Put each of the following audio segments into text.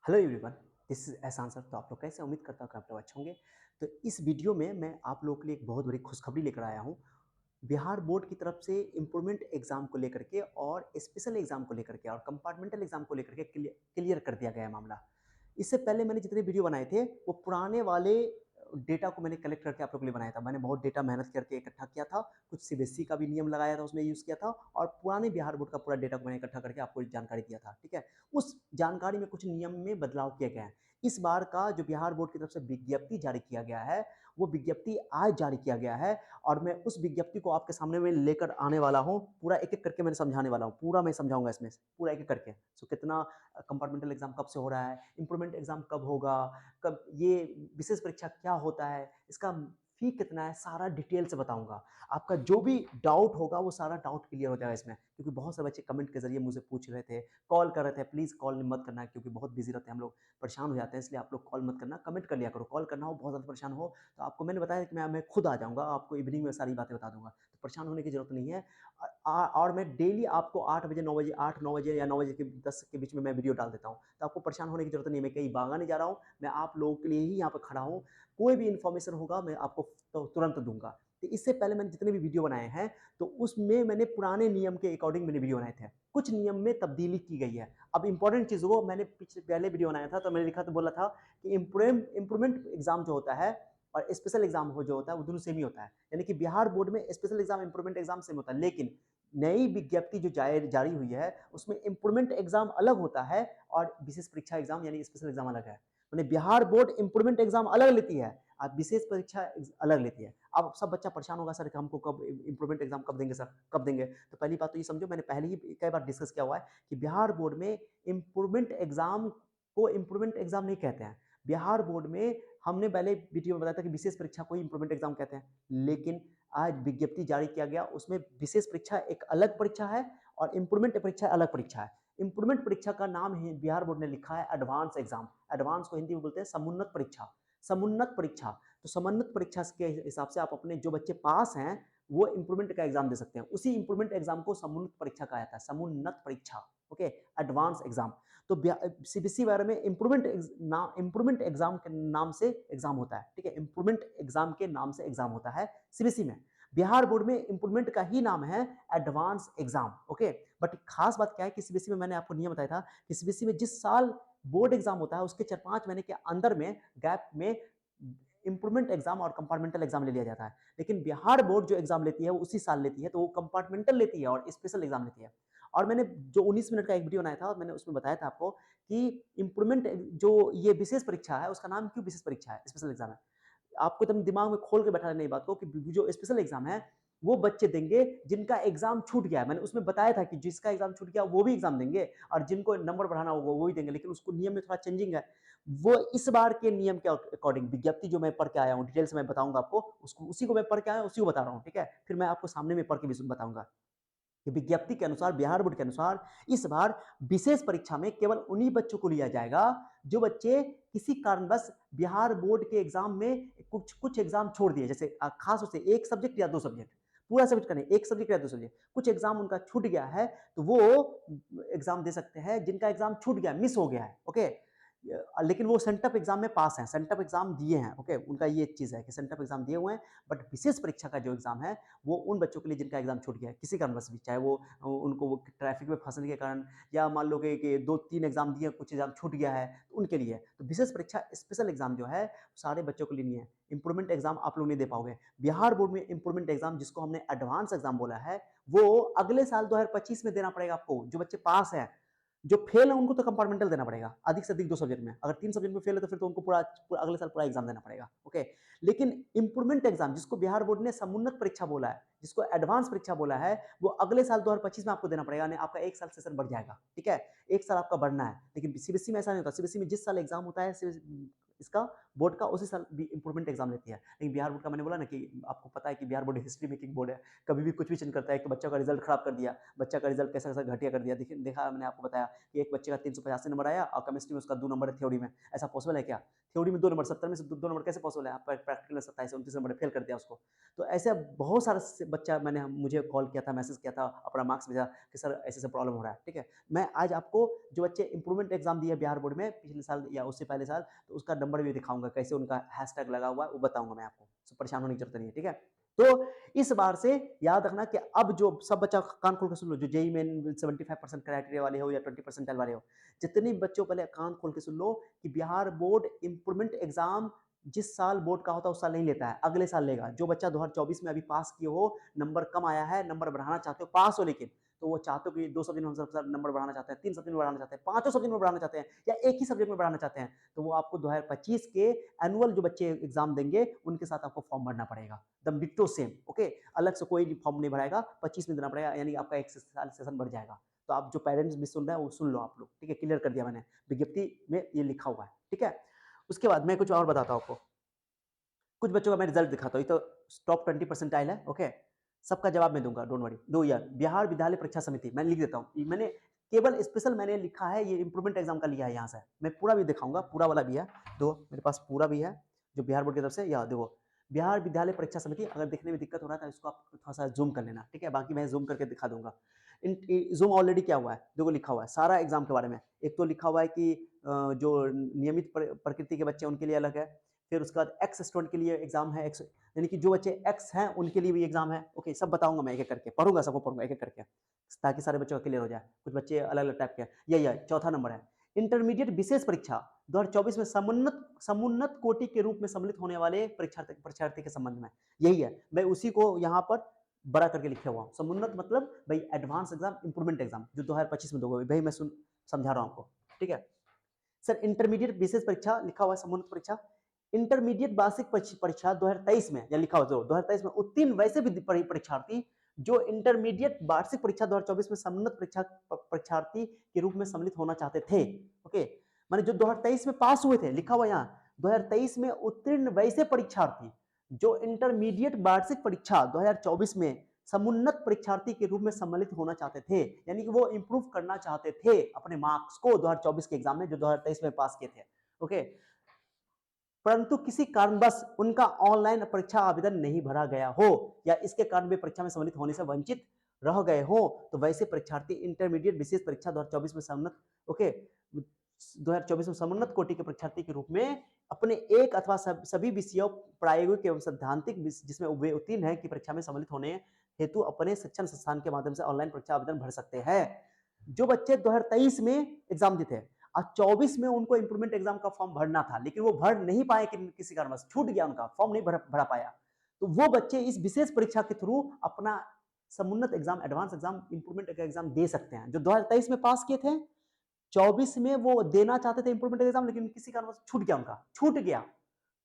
Hello everyone, this is एहसान sir. तो आप लोग कैसे? उम्मीद करता हूँ कि आप लोग अच्छे होंगे। तो इस वीडियो में मैं आप लोगों के लिए एक बहुत बड़ी खुशखबरी लेकर आया हूँ। बिहार बोर्ड की तरफ से इम्प्रूवमेंट एग्जाम को लेकर के और स्पेशल एग्जाम को लेकर के और कंपार्टमेंटल एग्जाम को लेकर के क्लियर कर दिया गया है मामला। इससे पहले मैंने जितने वीडियो बनाए थे वो पुराने वाले डेटा को मैंने कलेक्ट करके आप लोगों के लिए बनाया था। मैंने बहुत डेटा मेहनत करके इकट्ठा किया था, कुछ सीबीएसई का भी नियम लगाया था, उसमें यूज़ किया था और पुराने बिहार बोर्ड का पूरा डेटा को मैंने इकट्ठा करके आपको जानकारी दिया था। ठीक है, उस जानकारी में कुछ नियम में बदलाव किए गए हैं। इस बार का जो बिहार बोर्ड की तरफ से विज्ञप्ति जारी किया गया है, वो विज्ञप्ति आज जारी किया गया है और मैं उस विज्ञप्ति को आपके सामने में लेकर आने वाला हूँ। पूरा एक एक करके मैंने समझाने वाला हूँ, पूरा मैं समझाऊंगा इसमें पूरा एक एक करके। सो कितना कंपार्टमेंटल एग्जाम कब से हो रहा है, इंप्रूवमेंट एग्जाम कब होगा, कब ये विशेष परीक्षा क्या होता है, इसका फी कितना है, सारा डिटेल से बताऊंगा। आपका जो भी डाउट होगा वो सारा डाउट क्लियर हो जाएगा इसमें, क्योंकि बहुत सारे बच्चे कमेंट के जरिए मुझे पूछ रहे थे, कॉल कर रहे थे। प्लीज़ कॉल मत करना, क्योंकि बहुत बिजी रहते हैं हम लोग, परेशान हो जाते हैं। इसलिए आप लोग कॉल मत करना, कमेंट कर लिया करो। कॉल करना हो, बहुत ज़्यादा परेशान हो तो आपको मैंने बताया कि मैं खुद आ जाऊँगा, आपको इवनिंग में सारी बातें बता दूँगा, तो परेशान होने की ज़रूरत नहीं है। और मैं डेली आपको 8 बजे 9 बजे 8-9 बजे या 9 बजे के 10 के बीच में मैं वीडियो डाल देता हूँ, तो आपको परेशान होने की ज़रूरत नहीं है। मैं कहीं भागा नहीं जा रहा हूँ, मैं आप लोगों के लिए ही यहाँ पर खड़ा हूँ। कोई भी इन्फॉर्मेशन होगा मैं आपको तो तुरंत दूंगा। तो इससे पहले मैंने जितने भी वीडियो बनाए हैं तो उसमें मैंने पुराने नियम के अकॉर्डिंग मैंने वीडियो बनाए थे, कुछ नियम में तब्दीली की गई है। अब इंपॉर्टेंट चीज़ वो मैंने पहले वीडियो बनाया था तो मैंने लिखा तो बोला था कि इम्प्रूवमेंट एग्जाम जो होता है और स्पेशल एग्जाम हो जो होता है वो दोनों सेम ही होता है। यानी कि बिहार बोर्ड में special exam improvement exam same होता है, लेकिन नई विज्ञप्ति जो जारी हुई है उसमें इम्प्रूवमेंट एग्जाम अलग होता है और विशेष परीक्षा एग्जाम यानी स्पेशल एग्जाम अलग है। मैंने बिहार बोर्ड इम्प्रूवमेंट एग्जाम अलग लेती है, आप विशेष परीक्षा अलग लेती है। अब सब बच्चा परेशान होगा, सर हमको कब इम्प्रूवमेंट एग्जाम कब देंगे, सर कब देंगे? तो पहली बात तो ये समझो, मैंने पहले ही कई बार डिस्कस किया हुआ है कि बिहार बोर्ड में इम्प्रूवमेंट एग्जाम को इम्प्रूवमेंट एग्जाम नहीं कहते हैं। बिहार बोर्ड में हमने पहले वीडियो में बताया था कि विशेष परीक्षा को इम्प्रूवमेंट एग्जाम कहते हैं, लेकिन आज विज्ञप्ति जारी किया गया, उसमें विशेष परीक्षा एक अलग परीक्षा है और इम्प्रूवमेंट परीक्षा अलग परीक्षा है। इम्प्रूवमेंट परीक्षा का नाम ही बिहार बोर्ड ने लिखा है एडवांस एग्जाम। एडवांस को हिंदी में बोलते हैं समुन्नत परीक्षा। समुन्नत परीक्षा, तो समुन्नत परीक्षा के हिसाब से आप अपने जो बच्चे पास हैं वो इम्प्रूवमेंट का एग्जाम दे सकते हैं। उसी इम्प्रूवमेंट एग्जाम को समुन्नत परीक्षा कहा जाता है, समुन्नत परीक्षा। Okay, advance exam. तो सीबीएसई वगैरह में इम्प्रूवमेंट एग्जाम के नाम से एग्जाम होता है। ठीक है, इम्प्रूवमेंट एग्जाम के नाम से एग्जाम होता है सीबीएसई में। बिहार बोर्ड में इम्प्रूवमेंट का ही नाम है एडवांस एग्जाम। ओके, बट खास बात क्या है कि सीबीएसई में मैंने आपको नियम बताया था कि सीबीएसई में जिस साल बोर्ड एग्जाम होता है उसके 4-5 महीने के अंदर में गैप में इंप्रूवमेंट एग्जाम और कंपार्टमेंटल एग्जाम ले लिया जाता है। लेकिन बिहार बोर्ड जो एग्जाम लेती है वो उसी साल लेती है, तो वो कंपार्टमेंटल लेती है और स्पेशल एग्जाम लेती है। और मैंने जो 19 मिनट का एक वीडियो बनाया था, मैंने उसमें बताया था आपको कि इंप्रूवमेंट जो ये विशेष परीक्षा है उसका नाम क्यों विशेष परीक्षा है, स्पेशल एग्जाम है। आपको एकदम दिमाग में खोल के बैठा लेना बात को कि जो स्पेशल एग्जाम है वो बच्चे देंगे जिनका एग्जाम छूट गया है। मैंने उसमें बताया था कि जिसका एग्जाम छूट गया वो भी एग्जाम देंगे और जिनको नंबर बढ़ाना होगा वो भी देंगे, लेकिन उसको नियम में थोड़ा चेंजिंग है। वो इस बार के नियम के अकॉर्डिंग विज्ञप्ति जो मैं पढ़ के आया हूँ, डिटेल से मैं बताऊंगा आपको, उसको उसी को मैं पढ़ के आया हूँ, उसी को बता रहा हूँ। ठीक है, फिर मैं आपको सामने में पढ़ के भी बताऊंगा कि विज्ञप्ति के अनुसार, बिहार बोर्ड के अनुसार इस बार विशेष परीक्षा में केवल उन्हीं बच्चों को लिया जाएगा जो बच्चे किसी कारणवश बिहार बोर्ड के एग्जाम में कुछ एग्जाम छोड़ दिए, जैसे खास रूप से एक सब्जेक्ट या 2 सब्जेक्ट, पूरा सब्जेक्ट का नहीं, एक सब्जेक्ट या 2 सब्जेक्ट, कुछ एग्जाम उनका छूट गया है तो वो एग्जाम दे सकते हैं जिनका एग्जाम छूट गया, मिस हो गया है। ओके, लेकिन वो सेंटअप एग्जाम में पास हैं, सेंटअप एग्जाम दिए हैं। ओके, उनका ये चीज़ है कि सेंटअप एग्जाम दिए हुए हैं, बट विशेष परीक्षा का जो एग्जाम है वो उन बच्चों के लिए जिनका एग्जाम छूट गया है किसी कारणवश भी, चाहे वो उनको वो ट्रैफिक में फंसने के कारण या मान लो कि 2-3 एग्जाम दिए, कुछ एग्जाम छूट गया है, तो उनके लिए। तो विशेष परीक्षा स्पेशल एग्जाम जो है सारे बच्चों के लिए नहीं है। इंप्रूवमेंट एग्जाम आप लोग नहीं दे पाओगे। बिहार बोर्ड में इंप्रूवमेंट एग्जाम जिसको हमने एडवांस एग्जाम बोला है वो अगले साल 2025 में देना पड़ेगा आपको। जो बच्चे पास हैं, जो फेल है उनको तो कंपार्टमेंटल देना पड़ेगा, अधिक से अधिक 2 सब्जेक्ट में। अगर 3 सब्जेक्ट में फेल है तो फिर तो उनको पूरा अगले साल पूरा एग्जाम देना पड़ेगा। ओके, लेकिन इंप्रूवमेंट एग्जाम जिसको बिहार बोर्ड ने समुन्नत परीक्षा बोला है, जिसको एडवांस परीक्षा बोला है, वो अगले साल 2025 में आपको देना पड़ेगा, यानी आपका 1 साल सेशन बढ़ जाएगा। ठीक है, 1 साल आपका बढ़ना है। लेकिन सीबीएसई में ऐसा नहीं होता। सीबीएसई में जिस साल एग्जाम होता है इसका बोर्ड का उसी साल भी इम्प्रूवमेंट एग्जाम लेती है। लेकिन बिहार बोर्ड का मैंने बोला ना कि आपको पता है कि Bihar board history making board है, कभी भी कुछ भी चेंज करता है। एक तो बच्चों का रिजल्ट खराब कर दिया, बच्चा का रिजल्ट कैसा कैसा घटिया कर दिया। देखा मैंने आपको बताया कि एक बच्चे का 385 नंबर आया और केमिस्ट्री में उसका 2 नंबर है थ्योरी में। ऐसा पॉसिबल है क्या? थ्योरी में 2 नंबर, 70 में से 2 नंबर कैसे पॉसिबल है? आप प्रैक्टिकल में 27-29 नंबर फेल कर दिया उसको। तो ऐसे बहुत सारा बच्चा मैंने मुझे कॉल किया था, मैसेज किया था, अपना मार्क्स भेजा कि सर ऐसे-ऐसे प्रॉब्लम हो रहा है, ठीक है? मैं आज आपको जो बच्चे इंप्रूवमेंट एग्जाम दिए बिहार बोर्ड में पिछले साल या उससे पहले साल, तो उसका नंबर भी दिखाऊंगा, कैसे उनका हैशटैग लगा हुआ है वो बताऊंगा मैं आपको। तो परेशान होने की जरूरत नहीं है, ठीक है? तो इस बार से याद रखना कि अब जो सब बच्चा कान खोल के सुन लो, जो जेईई मेन 75% क्राइटेरिया वाले हो या 20% वाले हो, जितने बच्चों पहले कान खोल के सुन लो कि बिहार बोर्ड इंप्रूवमेंट एग्जाम जिस साल बोर्ड का होता है उस साल नहीं लेता है, अगले साल लेगा। जो बच्चा 2024 में अभी पास किए हो, नंबर कम आया है, नंबर बढ़ाना चाहते हो, पास हो लेकिन, तो वो चाहते हो कि 2 सब्जेक्ट में नंबर बढ़ाना चाहते हैं, 3 सब्जेक्ट में बढ़ाना चाहते हैं, 5 सब्जेक्ट में बढ़ाना चाहते हैं या एक ही सब्जेक्ट में बढ़ाना चाहते हैं, तो वो आपको 2025 के एनुअल जो बच्चे एग्जाम देंगे उनके साथ आपको फॉर्म भरना पड़ेगा, एकदम डिट्टो सेम, ओके? अलग से कोई फॉर्म नहीं भराएगा, 25 में देना पड़ेगा, यानी आपका एक साल सेशन बढ़ जाएगा। तो आप जो पेरेंट्स भी सुन रहे हैं वो सुन लो आप लोग, ठीक है? क्लियर कर दिया मैंने, विज्ञप्ति में ये लिखा हुआ है, ठीक है? उसके बाद मैं कुछ और बताता हूँ आपको। कुछ बच्चों का मैं रिजल्ट दिखाता हूँ। ये तो टॉप 20 परसेंटाइल है, ओके? सबका जवाब मैं दूंगा, डोंट वरी। दो यार, बिहार विद्यालय परीक्षा समिति मैं लिख देता हूँ। मैंने केवल स्पेशल मैंने लिखा है, ये इंप्रूवमेंट एग्जाम का लिया है यहाँ से। मैं पूरा भी दिखाऊंगा, पूरा वाला भी है, दो मेरे पास पूरा भी है जो बिहार बोर्ड की तरफ से। या देखो, बिहार विद्यालय परीक्षा समिति, अगर देखने में दिक्कत हो रहा है तो इसको आप थोड़ा सा जूम कर लेना, ठीक है? बाकी मैं जूम करके दिखा दूंगा। जूम ऑलरेडी क्या हुआ है, देखो लिखा हुआ है सारा एग्जाम के बारे में। एक तो लिखा हुआ है कि जो नियमित प्रकृति के बच्चे उनके लिए अलग है, फिर उसके बाद एक्स स्टूडेंट के लिए एग्जाम है, एक्स यानी कि जो बच्चे एक्स हैं उनके लिए भी एग्जाम है, ओके? सब बताऊंगा मैं एक एक करके, पढ़ूंगा सबको, पढ़ूंगा एक एक करके, ताकि सारे बच्चों का क्लियर हो जाए। कुछ बच्चे अलग अलग टाइप के, यही चौथा नंबर है, इंटरमीडिएट विशेष परीक्षा 2024 में समुन्नत कोटि के रूप में सम्मिलित होने वाले परीक्षार्थी के संबंध में, यही है। मैं उसी को यहाँ पर बड़ा करके लिखे हुआ हूँ। समुन्नत मतलब भाई एडवांस एग्जाम, इंप्रूवमेंट एग्जाम जो 2025 में दोगे, भाई मैं समझा रहा हूँ आपको, ठीक है? सर इंटरमीडिएट विशेष परीक्षा लिखा हुआ है, समुन्नत परीक्षा। इंटरमीडिएट वार्षिक परीक्षा 2023 में, या लिखा हुआ 2023 में उत्तीर्ण वैसे भी परीक्षार्थी जो इंटरमीडिएट वार्षिक परीक्षा 2024 में समुन्नत परीक्षार्थी के रूप में सम्मिलित होना चाहते थे, ओके? माने जो 2023 में पास हुए थे, लिखा हुआ यहाँ 2023 में उत्तीर्ण वैसे परीक्षार्थी जो इंटरमीडिएट वार्षिक परीक्षा 2024 में समुन्नत परीक्षार्थी के रूप में सम्मिलित होना चाहते थे, यानी कि वो इंप्रूव करना चाहते थे अपने मार्क्स को 2024 के एग्जाम में जो 2023 में पास किए थे, ओके? परंतु किसी कारणवश उनका ऑनलाइन परीक्षा आवेदन नहीं भरा गया हो या इसके कारण वे परीक्षा में सम्मिलित होने से वंचित रह गए हो, तो वैसे परीक्षार्थी इंटरमीडिएट विशेष परीक्षा 2024 में समुन्नत, ओके, 2024 में समुन्नत कोटि के परीक्षार्थी के रूप में अपने एक अथवा सभी विषयों प्रायोगिक एवं सैद्धांतिक जिसमें वे उत्तीर्ण है की परीक्षा में सम्मिलित होने हेतु अपने शिक्षण संस्थान के माध्यम से ऑनलाइन परीक्षा आवेदन भर सकते हैं। जो बच्चे 2023 में एग्जाम देते हैं और 24 में उनको इंप्रूवमेंट एग्जाम का फॉर्म भरना था, लेकिन वो भर नहीं पाए, किसी कारणवश छूट गया, उनका फॉर्म नहीं भरा पाया, तो वो बच्चे इस विशेष परीक्षा के थ्रू अपना समुन्नत exam, advance exam, improvement exam दे सकते हैं। जो 2023 में पास किए थे, 24 में वो देना चाहते थे इंप्रूवमेंट एग्जाम, लेकिन किसी कारणवश छूट गया, उनका छूट गया,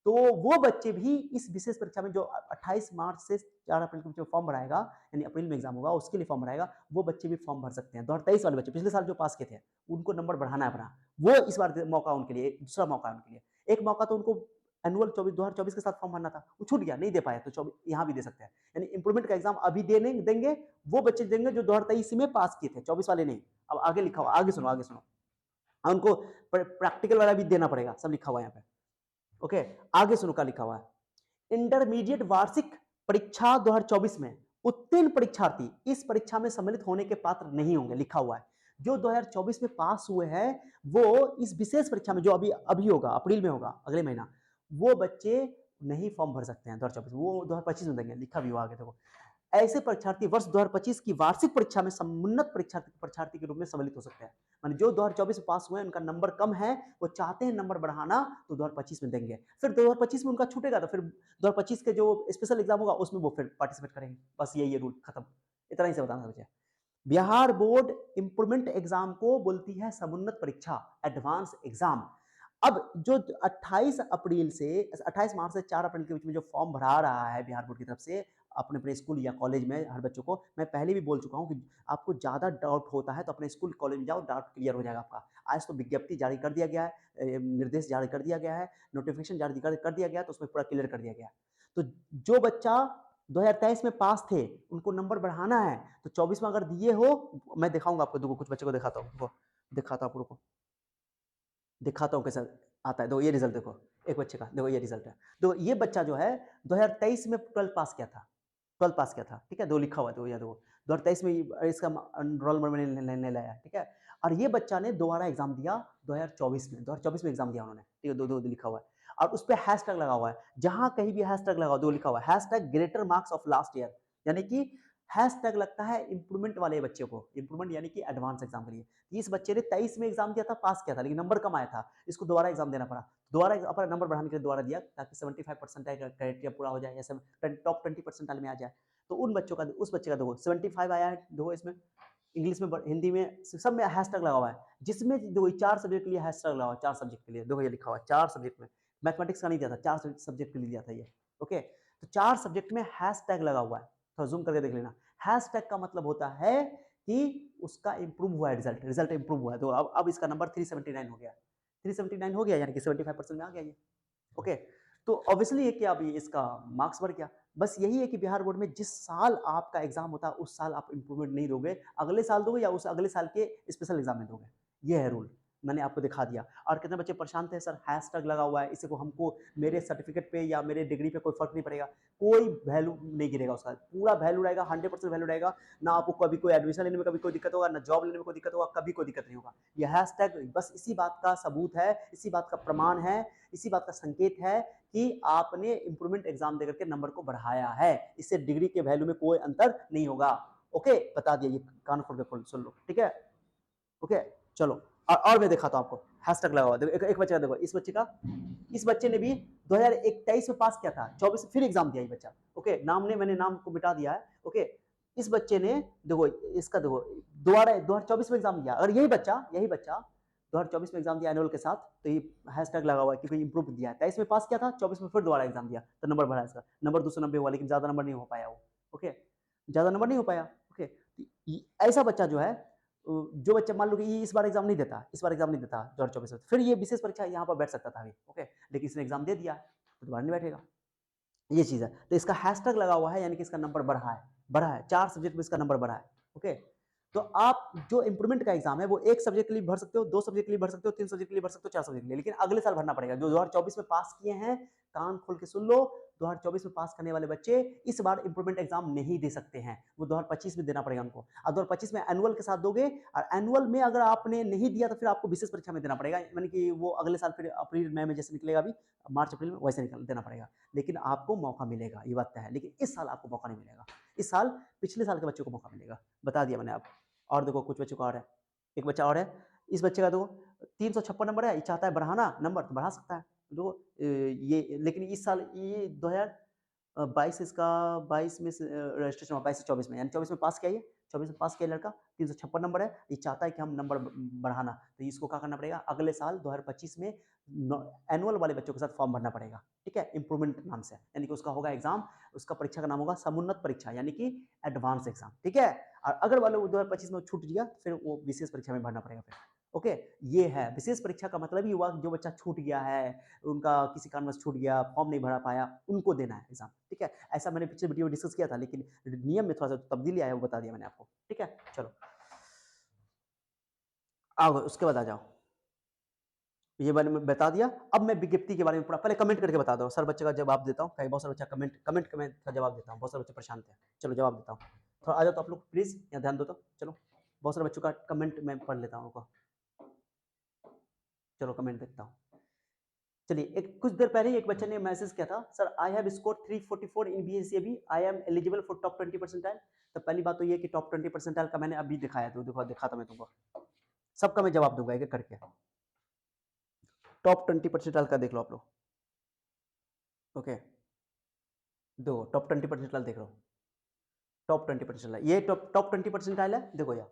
तो वो बच्चे भी इस विशेष परीक्षा में जो 28 मार्च से 4 अप्रैल के बीच में फॉर्म भराएगा, यानी अप्रैल में एग्जाम होगा, उसके लिए फॉर्म भराएगा, वो बच्चे भी फॉर्म भर सकते हैं। 2023 वाले बच्चे, पिछले साल जो पास किए थे, उनको नंबर बढ़ाना है अपना, वो इस बार मौका उनके लिए, दूसरा मौका उनके लिए। एक मौका तो उनको एनुअल 2024 के साथ फॉर्म भरना था, वो छूट गया, नहीं दे पाए, तो यहाँ भी दे सकते हैं। यानी इंप्रूवमेंट का एग्जाम अभी देंगे वो बच्चे देंगे जो 2023 में पास किए थे, 24 वाले नहीं। अब आगे लिखा हुआ, आगे सुनो, आगे सुनो, उनको प्रैक्टिकल वाला भी देना पड़ेगा, सब लिखा हुआ है यहाँ पे, ओके? आगे सुनो क्या लिखा हुआ है। इंटरमीडिएट वार्षिक परीक्षा 2024 में उत्तीर्ण परीक्षार्थी इस परीक्षा में सम्मिलित होने के पात्र नहीं होंगे, लिखा हुआ है। जो 2024 में पास हुए हैं वो इस विशेष परीक्षा में जो अभी होगा, अप्रैल में होगा, अगले महीना, वो बच्चे नहीं फॉर्म भर सकते हैं 2024, वो 2025 में देंगे, लिखा भी हुआ आगे देखो। ऐसे परीक्षार्थी वर्ष 2025 की वार्षिक परीक्षा में समुन्नत परीक्षार्थी के रूप में सम्मिलित हो सकते हैं। माने जो 2024 में पास हुए हैं, उनका नंबर कम है, वो चाहते हैं नंबर बढ़ाना, तो 2025 में देंगे। फिर 2025 में उनका छूटेगा तो फिर 2025 के जो स्पेशल एग्जाम होगा उसमें वो फिर पार्टिसिपेट करेंगे। बस यही है रूल, खत्म। इतना ही से बताना मुझे। बिहार बोर्ड इंप्रूवमेंट एग्जाम को बोलती है समुन्नत परीक्षा, एडवांस एग्जाम। अब जो 28 अप्रैल से 28 मार्च से 4 अप्रैल के बीच में जो फॉर्म भरा रहा है बिहार बोर्ड की तरफ से, अपने अपने स्कूल या कॉलेज में हर बच्चों को, मैं पहले भी बोल चुका हूँ कि आपको ज़्यादा डाउट होता है तो अपने स्कूल कॉलेज में जाओ, डाउट क्लियर हो जाएगा आपका। आज तो विज्ञप्ति जारी कर दिया गया है, निर्देश जारी कर दिया गया है, नोटिफिकेशन जारी कर दिया गया है, तो उसमें पूरा क्लियर कर दिया गया है। तो जो बच्चा 2023 में पास थे उनको नंबर बढ़ाना है, तो 24 में अगर दिए हो, मैं दिखाऊंगा आपको, देखो कुछ बच्चे को दिखाता हूँ, दिखाता हूँ आपको, दिखाता हूँ कैसा आता है। देखो ये रिजल्ट देखो, एक बच्चे का देखो ये रिजल्ट है। देखो ये बच्चा जो है 2023 में 12 पास किया था, 12 पास किया था, ठीक है, दो लिखा हुआ है, दो या दो 2023 में इसका रोल नंबर मैंने नहीं लाया, ठीक है। और ये बच्चा ने दोबारा एग्जाम दिया 2024 में एग्जाम दिया उन्होंने, ठीक है, दो दो लिखा हुआ है और उस पर हैशटैग लगा हुआ है, जहां कहीं भी हैशटैग लगा हुआ, दो लिखा हुआ है, hashtag greater marks of last year, यानी कि हैशटैग लगता है इंप्रूवमेंट वाले बच्चे को, इंप्रूवमेंट यानी कि एडवांस एग्जाम के लिए। इस बच्चे ने 23 में एग्जाम दिया था, पास किया था, लेकिन नंबर कम आया था, इसको दोबारा एग्जाम देना पड़ा, दोबारा अपना नंबर बढ़ाने के लिए दोबारा दिया ताकि 75 परसेंटाइल क्राइटेरिया पूरा हो जाए या टॉप 20 परसेंटाइल में आ जाए। तो उन बच्चों का, उस बच्चे का देखो 75 आया है, देखो इसमें इंग्लिश में, हिंदी में, सब में हैशटैग लगा हुआ है, जिसमें देखो 4 सब्जेक्ट के लिए हैशटैग लगा हुआ है, 4 सब्जेक्ट के लिए, देखो ये लिखा हुआ है 4 सब्जेक्ट में, मैथमेटिक्स का नहीं दिया था, 4 सब्जेक्ट के लिए दिया था ये, ओके। तो 4 सब्जेक्ट में हैशटैग लगा हुआ है, थोड़ा जूम करके देख लेना। हैशटैग का मतलब होता है कि उसका इंप्रूव हुआ है, रिजल्ट इंप्रूव हुआ है। तो अब इसका नंबर 379 हो गया, 379 हो गया, यानी कि 75% में आ गया ये, ओके। तो ऑब्वियसली है कि अब इसका मार्क्स बढ़ गया। बस यही है कि बिहार बोर्ड में जिस साल आपका एग्जाम होता है उस साल आप इंप्रूवमेंट नहीं दोगे, अगले साल दोगे या उस अगले साल के स्पेशल एग्जाम में दोगे, ये है रूल, मैंने आपको दिखा दिया। और कितने बच्चे परेशान थे, सर हैशटैग लगा हुआ है, इससे को हमको मेरे सर्टिफिकेट पे या मेरे डिग्री पे कोई फर्क नहीं पड़ेगा, कोई वैल्यू नहीं गिरेगा उसका, पूरा वैल्यू रहेगा, 100% वैल्यू रहेगा। ना आपको कभी कोई एडमिशन लेने में कभी कोई दिक्कत होगा, ना जॉब लेने में कोई दिक्कत होगा, कभी कोई दिक्कत नहीं होगा। ये हैशटैग बस इसी बात का सबूत है, इसी बात का प्रमाण है, इसी बात का संकेत है कि आपने इंप्रूवमेंट एग्जाम देकर के नंबर को बढ़ाया है, इससे डिग्री के वैल्यू में कोई अंतर नहीं होगा, ओके। बता दिया, ये कान खोल के सुन लो, ठीक है, ओके। चलो और मैं दिखाता हूं आपको, हैशटैग लगा हुआ, देखो एक बच्चे का, देखो इस बच्चे का, इस बच्चे ने भी 2023 में पास किया था, 24 फिर एग्जाम दिया ये बच्चा, ओके। मैंने नाम को मिटा दिया है, ओके। इस बच्चे ने देखो, इसका देखो दोबारा 2024 में एग्जाम दिया, अगर यही बच्चा 2024 में एग्जाम दिया एनुअल के साथ, तो ये हैशटैग लगा हुआ है क्योंकि इंप्रूव दिया है, 23 में पास किया था, 24 में फिर दोबारा एग्जाम दिया, तो नंबर बढ़ा, इसका नंबर 290 हुआ, लेकिन ज्यादा नंबर नहीं हो पाया वो, ओके, ज्यादा नंबर नहीं हो पाया, ओके। ऐसा बच्चा जो है, जो बच्चा मान लो कि इस बार एग्जाम नहीं देता, 2024 में, फिर ये विशेष परीक्षा यहाँ पर बैठ सकता था अभी, ओके, लेकिन इसने एग्जाम दे दिया तो दोबारा नहीं बैठेगा, ये चीज है। तो इसका हैशटैग लगा हुआ है, यानी कि इसका नंबर बढ़ा है, 4 सब्जेक्ट में इसका नंबर बढ़ा है, ओके। तो आप जो इंप्रूवमेंट का एग्जाम है वो 1 सब्जेक्ट के लिए भर सकते हो, 2 सब्जेक्ट के लिए भर सकते हो, 3 सब्जेक्ट के लिए भर सकते हो, 4 सब्जेक्ट के लिए, लेकिन अगले साल भरना पड़ेगा। जो 2024 में पास किए हैं, कान खोल के सुन लो, 2024 में पास करने वाले बच्चे इस बार इंप्रूवमेंट एग्जाम नहीं दे सकते हैं, वो 2025 में देना पड़ेगा उनको। और 2025 में एनुअल के साथ दोगे, और एनुअल में अगर आपने नहीं दिया तो फिर आपको विशेष परीक्षा में देना पड़ेगा, यानी कि वो अगले साल फिर अप्रैल मई में जैसे निकलेगा, अभी मार्च अप्रैल में वैसे देना पड़ेगा, लेकिन आपको मौका मिलेगा, ये बात है। लेकिन इस साल आपको मौका नहीं मिलेगा, इस साल पिछले साल के बच्चों को मौका मिलेगा, बता दिया मैंने आपको। और देखो कुछ बच्चों का और है, एक बच्चा और है, इस बच्चे का देखो 356 नंबर है, ये चाहता है बढ़ाना नंबर, तो बढ़ा सकता है, देखो ये, लेकिन इस साल ये 2022 इसका 22 में रजिस्ट्रेशन हुआ, 22 से 24 में, यानी 24 में पास किया, ये 24 में पास किया लड़का, 356 नंबर है, ये चाहता है कि हम नंबर बढ़ाना, तो इसको क्या करना पड़ेगा, अगले साल 2025 में एनुअल वाले बच्चों के साथ फॉर्म भरना पड़ेगा, ठीक है, इंप्रूवमेंट नाम से, यानी कि उसका होगा एग्जाम, उसका परीक्षा का नाम होगा समुन्नत परीक्षा, यानी कि एडवांस एग्जाम, ठीक है। और अगर वाले 2025 में छूट गया, फिर वो विशेष परीक्षा में भरना पड़ेगा फिर, ओके। ये है विशेष परीक्षा का मतलब ही हुआ, जो बच्चा छूट गया है, उनका किसी कारणवश छूट गया, फॉर्म नहीं भरा पाया, उनको देना है एग्जाम, ठीक है। ऐसा मैंने पिछले वीडियो में डिस्कस किया था, लेकिन नियम में थोड़ा सा तब्दीली आया, वो बता दिया मैंने आपको, ठीक है। चलो आओ उसके बाद आ जाओ, ये मैंने बता दिया। अब मैं विज्ञप्ति के बारे में पूरा पहले कमेंट करके बता दो, सर बच्चे का जवाब देता हूँ, कहीं बहुत सारा बच्चा कमेंट का जवाब देता हूँ, बहुत सारे बच्चे परेशान थे, चलो जवाब देता हूँ, थोड़ा आ जाओ तो आप लोग प्लीज, यहाँ ध्यान दो तो, चलो बहुत सारे बच्चों का कमेंट मैं पढ़ लेता हूँ, चलो कमेंट देखता हूँ। चलिए, एक कुछ देर पहले एक बच्चे ने मैसेज किया था, sir I have score 344 in BSc, I am eligible for top 20 percentile. तो पहली बात तो ये कि टॉप 20 परसेंटाइल का मैंने अभी दिखाया, तो देखो दिखाता मैं तुमको, सबका मैं जवाब दूंगा एक एक करके। टॉप 20 परसेंटाइल का देख लो आप लोग, ओके, दो टॉप 20 परसेंटाइल देख लो, टॉप 20 परसेंटाइल, ये टॉप 20 परसेंटाइल है, देखो यार,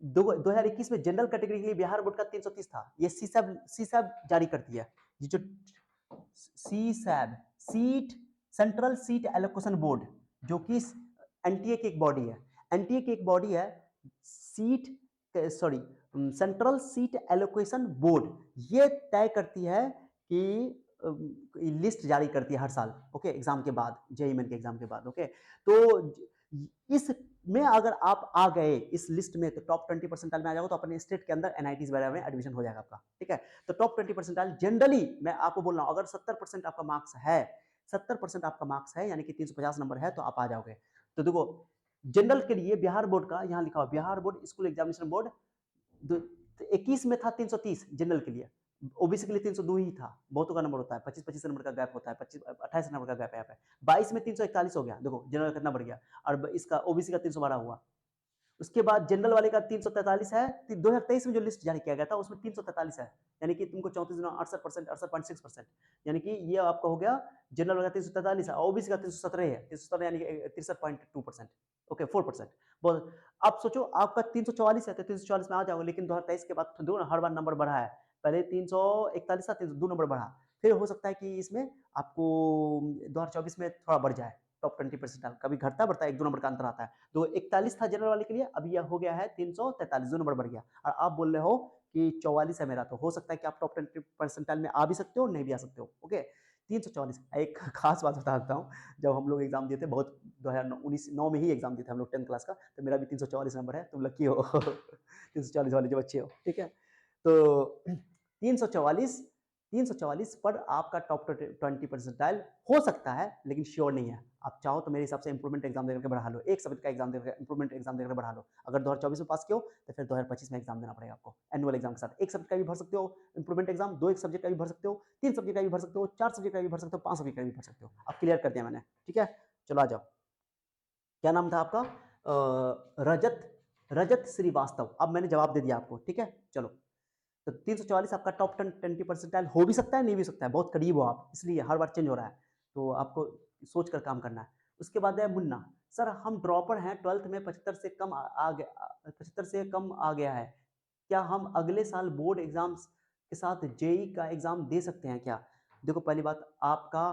2021 में जनरल कैटेगरी के लिए बिहार बोर्ड का 330 था, ये सीसैब जारी करती है, ये जो CSAB, seat central seat allocation board, जो कि एनटीए की एक बॉडी है। एनटीए की एक बॉडी है seat sorry central seat allocation board. ये तय करती है कि लिस्ट जारी करती है हर साल, ओके, एग्जाम के बाद, जेईई मेन के एग्जाम के बाद, ओके। तो इसमें अगर आप आ गए इस लिस्ट में तो टॉप 20 परसेंटाइल में आ जाओगे तो अपने स्टेट के अंदर एनआईटीज वगैरह में एडमिशन हो जाएगा आपका, ठीक है। तो टॉप 20 परसेंटाइल जनरली मैं आपको बोल रहा हूँ, अगर 70% आपका मार्क्स है, 70% आपका मार्क्स है यानी कि 350 नंबर है तो आप आ जाओगे। तो देखो जनरल के लिए बिहार बोर्ड का यहाँ लिखा हुआ, Bihar board school examination board 21 में था 330 जनरल के लिए, ओबीसी के लिए 302 ही था। बहुतों का नंबर होता है, 25-25 नंबर का गैप होता है, 28 नंबर का गैप है यहाँ पे। 22 में 341 हो गया, देखो जनरल कितना बढ़ गया, और इसका ओबीसी का 312 हुआ। उसके बाद जनरल वाले का 343 है, 2023 में जो लिस्ट जारी किया गया था उसमें 343 है, यानी कि तुमको 34.68%, 68.6%, यानी कि ये आपका हो गया जनरल वाला 343 है, ओबीसी का 317 है, 317 यानी कि 63.2%, ओके 4%। बहुत, आप सोचो आपका 344 है तो 344 में आ जाओगे, लेकिन 2023 के बाद दो हर बार नंबर बढ़ा है, पहले 341 था, 302 नंबर बढ़ा, फिर हो सकता है कि इसमें आपको 2024 में थोड़ा बढ़ जाए टॉप 20 परसेंटाइल, कभी घटता बढ़ता है, 1-2 नंबर का अंतर आता है। तो 41 था जनरल वाले के लिए, अभी यह हो गया है 343, 2 नंबर बढ़ गया, और आप बोल रहे हो कि 44 है मेरा, तो हो सकता है कि आप टॉप 20 परसेंटाइल में आ भी सकते हो, नहीं भी आ सकते हो, ओके। 344। एक खास बात बता देता हूँ, जब हम लोग एग्जाम दिए थे, बहुत 2019 9 में ही एग्जाम दिए थे हम लोग 10th क्लास का, तो मेरा भी 344 नंबर है, तुम लकी हो 344 वाले जो बच्चे हो, ठीक है। तो 344, 344 पर आपका टॉप 20 परसेंटाइल हो सकता है, लेकिन श्योर नहीं है। आप चाहो तो मेरे हिसाब से इंप्रूवमेंट एग्जाम देकर बढ़ा लो, एक सब्जेक्ट का एग्जाम देकर इंप्रूवमेंट एग्जाम देकर बढ़ा लो। अगर 2024 में पास किया हो तो फिर 2025 में एग्जाम देना पड़ेगा आपको, एनुअल एग्जाम के साथ। एक सब्जेक्ट का भी भर सकते हो इंप्रूवमेंट एग्जाम, दो एक सब्जेक्ट का भी भर सकते हो, 3 सब्जेक्ट का भी भर सकते हो, 4 सब्जेक्ट का भी भर सकते हो, 5 सब्जेक्ट का भी भर सकते हो। अब क्लियर कर दिया मैंने, ठीक है। चलो आ जाओ, क्या नाम था आपका? रजत, रजत श्रीवास्तव। अब मैंने जवाब दे दिया आपको, ठीक है। चलो, तो 344 आपका टॉप 20 परसेंटाइल हो भी सकता है, नहीं भी सकता है, बहुत करीब हो आप, इसलिए हर बार चेंज हो रहा है, तो आपको सोच कर काम करना है। उसके बाद है मुन्ना, सर हम ड्रॉपर हैं, 12th में 75 से कम आ गया, 75 से कम आ गया है, क्या हम अगले साल बोर्ड एग्जाम्स के साथ जेई का एग्जाम दे सकते हैं क्या? देखो पहली बात आपका,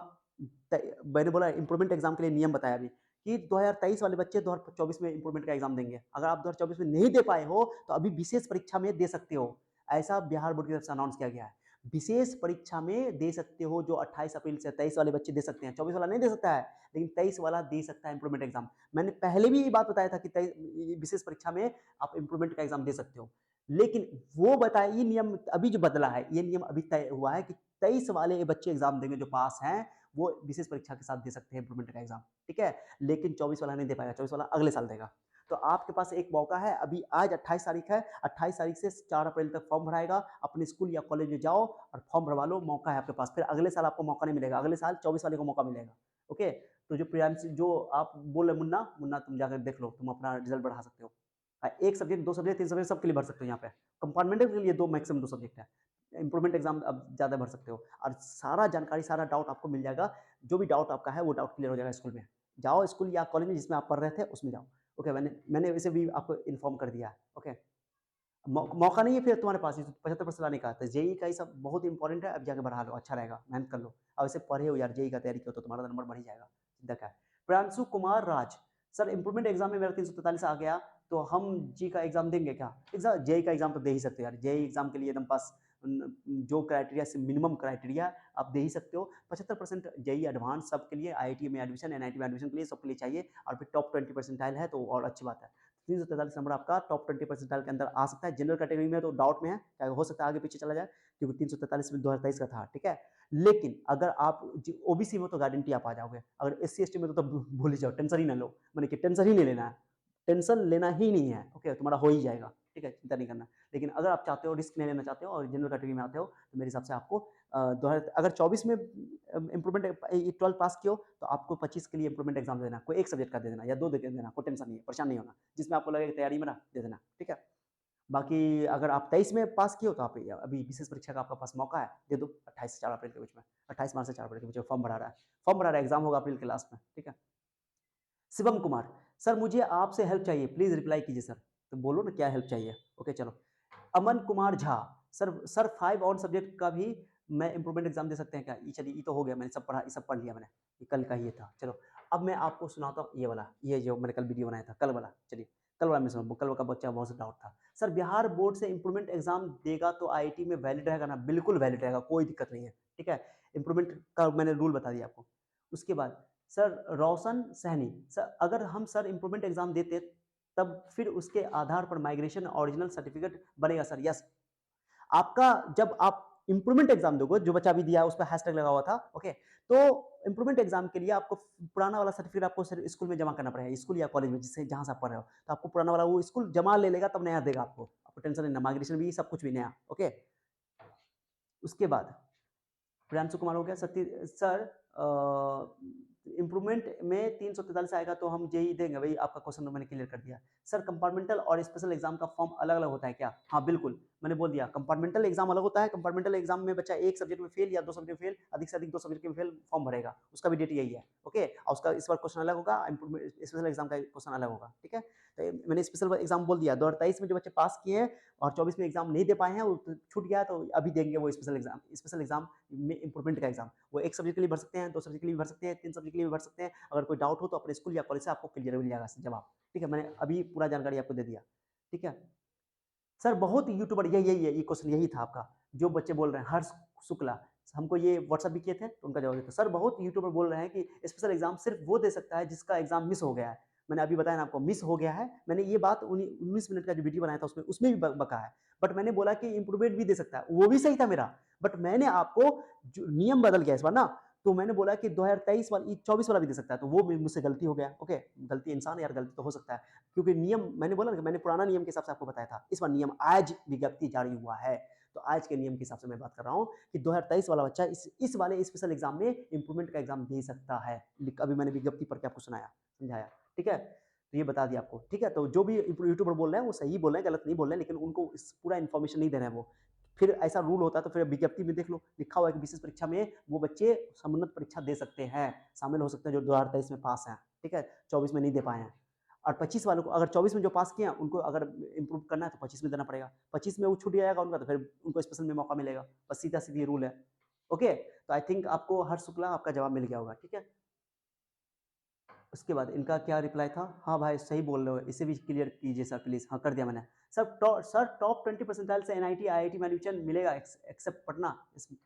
मैंने बोला इंप्रूवमेंट एग्जाम के लिए नियम बताया अभी कि 2023 वाले बच्चे 2024 में इंप्रूवमेंट का एग्जाम देंगे। अगर आप 2024 में नहीं दे पाए हो तो अभी विशेष परीक्षा में दे सकते हो, ऐसा बिहार बोर्ड की तरफ से अनाउंस किया गया है। विशेष परीक्षा में दे सकते हो, जो 28 अप्रैल से 23 वाले बच्चे दे सकते हैं, 24 वाला नहीं दे सकता है, लेकिन 23 वाला दे सकता है इंप्रूवमेंट एग्जाम। मैंने पहले भी ये बात बताया था कि विशेष परीक्षा में आप इंप्रूवमेंट का एग्जाम दे सकते हो, लेकिन वो बताया, ये नियम अभी जो बदला है, ये नियम अभी तय हुआ है कि 23 वाले बच्चे एग्जाम देंगे जो पास हैं, वो विशेष परीक्षा के साथ दे सकते हैं इंप्रूवमेंट का एग्जाम, ठीक है। लेकिन 24 वाला नहीं दे पाएगा, 24 वाला अगले साल देगा। तो आपके पास एक मौका है, अभी आज 28 तारीख है, 28 तारीख से 4 अप्रैल तक फॉर्म भराएगा, अपने स्कूल या कॉलेज में जाओ और फॉर्म भरवा लो, मौका है आपके पास। फिर अगले साल आपको मौका नहीं मिलेगा, अगले साल 24 वाले को मौका मिलेगा, ओके। तो जो प्रियांशी, जो आप बोल रहे मुन्ना, मुन्ना तुम जाकर देख लो, तुम अपना रिजल्ट बढ़ा सकते हो। एक सब्जेक्ट, दो सब्जेक्ट, तीन सब्जेक्ट सबके लिए भर सकते हो यहाँ पे। कंपार्टमेंटल के लिए दो, मैक्सिमम दो सब्जेक्ट है। इंप्रूवमेंट एग्जाम अब ज़्यादा भर सकते हो, और सारा जानकारी, सारा डाउट आपको मिल जाएगा। जो भी डाउट आपका है वो डाउट क्लियर हो जाएगा स्कूल में। जाओ स्कूल या कॉलेज में जिसमें आप पढ़ रहे थे उसमें जाओ, ओके। मैंने वैसे भी आपको इन्फॉर्म कर दिया है, ओके। मौका नहीं है फिर तुम्हारे पास 75% लाने का, तो जेई का ही सब बहुत इंपॉर्टेंट है, अब जाके बढ़ा लो, अच्छा रहेगा, मेहनत कर लो। अब ऐसे पढ़े हो यार, जेई का तैयारी करो तो तुम्हारा नंबर बढ़ ही जाएगा, चिंता क्या है। Priyanshu Kumar Raj, sir improvement exam में मेरा 343 आ गया, तो हम जी का एग्जाम देंगे क्या? एग्जाम जेई का एग्जाम तो दे ही सकते हो यार, जेई एग्जाम के लिए एकदम पास, जो क्राइटेरिया से मिनिमम क्राइटेरिया आप दे ही सकते हो। 75% जेई एडवांस सबके लिए, आईआईटी में एडमिशन, एनआईटी में एडमिशन के लिए सबके लिए चाहिए, और फिर टॉप 20 परसेंटाइल है तो और अच्छी बात है। 343 नंबर आपका टॉप 20 परसेंटाइल के अंदर आ सकता है। जनरल कैटेगरी में तो डाउट में है, क्या हो सकता है आगे पीछे चला जाए, क्योंकि 343 में 2023 का था, ठीक है। लेकिन अगर आप ओबीसी में तो गारंटी आप आ जाओगे, अगर एससी एसटी में तो भूल ही जाओ, टेंशन ही ना लो, मैंने कि टेंशन ही नहीं लेना है, टेंशन लेना ही नहीं है, ओके, तुम्हारा हो ही जाएगा, ठीक है, चिंता नहीं करना। लेकिन अगर आप चाहते हो, रिस्क नहीं लेना चाहते हो और जनरल कैटेगरी में आते हो, तो मेरे हिसाब से आपको अगर 24 में इंप्रूवमेंट 12 पास किया हो तो आपको 25 के लिए इंप्रूवमेंट एग्जाम देना, कोई एक सब्जेक्ट का दे देना या दो दे देना, कोई टेंशन नहीं है, परेशान नहीं होना, जिसमें आपको लगे तैयारी में ना दे देना, ठीक है। बाकी अगर आप 23 में पास किए हो तो आप अभी विशेष परीक्षा का आपका पास मौका है, दे दो 28 से 4 अप्रैल के बीच में, 28 मार्च से 4 अप्रैल के बीच में फॉर्म भरा रहा है, फॉर्म भरा रहा है, एग्जाम होगा अप्रैल के लास्ट में, ठीक है। शिवम कुमार, सर मुझे आपसे हेल्प चाहिए, प्लीज रिप्लाई कीजिए सर। तो बोलो ना क्या हेल्प चाहिए, ओके चलो। Aman Kumar Jha, sir 5 on subject का भी मैं इंप्रूवमेंट एग्जाम दे सकते हैं क्या? ये चलिए, ये तो हो गया, मैंने सब पढ़ा, ये सब पढ़ लिया मैंने, ये कल का ही था। चलो अब मैं आपको सुनाता हूँ ये वाला, ये जो मैंने कल वीडियो बनाया था, कल वाला। चलिए, कल वाला मैं सुनाऊँ, कल का बच्चा बहुत सा डाउट था। सर बिहार बोर्ड से इम्प्रूवमेंट एग्ज़ाम देगा तो आईआईटी में वैलिड रहेगा ना? बिल्कुल वैलिड रहेगा, कोई दिक्कत नहीं है, ठीक है? इम्प्रूवमेंट का मैंने रूल बता दिया आपको। उसके बाद सर रोशन सहनी, सर अगर हम सर इम्प्रूवमेंट एग्ज़ाम देते तब फिर उसके आधार पर माइग्रेशन ओरिजिनल सर्टिफिकेट बनेगा सर? यस। आपका जब आप इम्प्रूवमेंट एग्जाम दोगे, जो बच्चा अभी दिया है उस पर हैशटैग लगा हुआ था, ओके, तो इम्प्रूवमेंट एग्जाम के लिए आपको पुराना वाला सर्टिफिकेट आपको स्कूल में जमा करना पड़ेगा, स्कूल या कॉलेज में जिससे जहां से आप पढ़ रहे हो, तो आपको पुराना वाला वो स्कूल जमा ले लेगा, तब नया देगा आपको टेंशन नहीं, माइग्रेशन भी सब कुछ भी नया, ओके। उसके बाद प्रियांशु कुमार हो गया सत्य सर, इम्प्रूवमेंट में 343 आएगा तो हम जेई देंगे, भाई आपका क्वेश्चन मैंने क्लियर कर दिया। सर कंपार्टमेंटल और स्पेशल एग्जाम का फॉर्म अलग अलग होता है क्या? हाँ बिल्कुल, मैंने बोल दिया कंपार्टमेंटल एग्जाम अलग होता है। कंपार्टमेंटल एग्जाम में बच्चा एक सब्जेक्ट में फेल या दो सब्जेक्ट में फेल, अधिक से अधिक दो सब्जेक्ट में फेल फॉर्म भरेगा, उसका भी डेट यही है, ओके। और उसका इस बार क्वेश्चन अलग होगा, स्पेशल एग्जाम का क्वेश्चन अलग होगा, ठीक है। तो मैंने स्पेशल एग्जाम बोल दिया, 2023 में जो बच्चे पास किए हैं और 24 में एग्जाम नहीं दे पाए हैं, वो छूट गया, तो अभी देंगे वो स्पेशल एग्जाम में इंप्रूवमेंट का एग्जाम। वो एक सब्जेक्ट के लिए भर सकते हैं, दो सब्जेक्ट के लिए भर सकते हैं, तीन सब्जेक्ट के लिए भी भर सकते हैं। अगर कोई डाउट हो तो अपने स्कूल या कॉलेज से आपको क्लियर मिल जाएगा जवाब, ठीक है। मैंने अभी पूरा जानकारी आपको दे दिया, ठीक है। सर बहुत यूट्यूबर यही है, ये क्वेश्चन यही था आपका, जो बच्चे बोल रहे हैं हर्ष शुक्ला, हमको ये व्हाट्सअप भी किए थे तो उनका जवाब देता। सर बहुत यूट्यूबर बोल रहे हैं कि स्पेशल एग्जाम सिर्फ वो दे सकता है जिसका एग्जाम मिस हो गया है। मैंने अभी बताया ना आपको, मिस हो गया है, मैंने ये बात 19 मिनट का जो वीडियो बनाया था उसमें भी बका है। बट मैंने बोला कि इंप्रूवमेंट भी दे सकता है, वो भी सही था मेरा। बट मैंने आपको जो नियम बदल गया इस बार ना, तो मैंने बोला कि 2023 वाला 24 वाला भी दे सकता है, तो वो मुझसे गलती हो गया, ओके। गलती इंसान यार, गलती तो हो सकता है, क्योंकि नियम मैंने बोला ना कि मैंने पुराना नियम के हिसाब से आपको बताया था। इस बार नियम आज विज्ञप्ति जारी हुआ है, तो आज के नियम के हिसाब से मैं बात कर रहा हूँ कि 2023 वाला बच्चा इस वाले स्पेशल एग्जाम में इंप्रूवमेंट का एग्जाम दे सकता है। अभी मैंने विज्ञप्ति पढ़ के आपको सुनाया, समझाया, ठीक है। तो ये बता दिया आपको, ठीक है। तो जो भी यूट्यूबर बोल रहे हैं वो सही बोल रहे हैं, गलत नहीं बोल रहे हैं, लेकिन उनको पूरा इन्फॉर्मेशन नहीं दे रहे हैं वो। फिर ऐसा रूल होता है तो फिर विज्ञप्ति में देख लो, लिखा हुआ है कि विशेष परीक्षा में वो बच्चे समुन्नत परीक्षा दे सकते हैं, शामिल हो सकते हैं जो 2023 में पास हैं, ठीक है। 24 में नहीं दे पाए हैं। और 25 वालों को, अगर 24 में जो पास किए हैं उनको अगर इंप्रूव करना है तो 25 में देना पड़ेगा। 25 में वो छूट जाएगा उनका, तो फिर उनको स्पेशल में मौका मिलेगा, बस सीधा सीधी रूल है, ओके। तो आई थिंक आपको हर्ष शुक्ला आपका जवाब मिल गया होगा, ठीक है। उसके बाद इनका क्या रिप्लाई था? हाँ भाई सही बोल रहे हो, इसे भी क्लियर कीजिए सर प्लीज़। हाँ कर दिया मैंने। सर टॉप 20 परसेंटाइल से एनआईटी आईआईटी मैन्युफैक्चरिंग मिलेगा एक्सेप्ट पटना?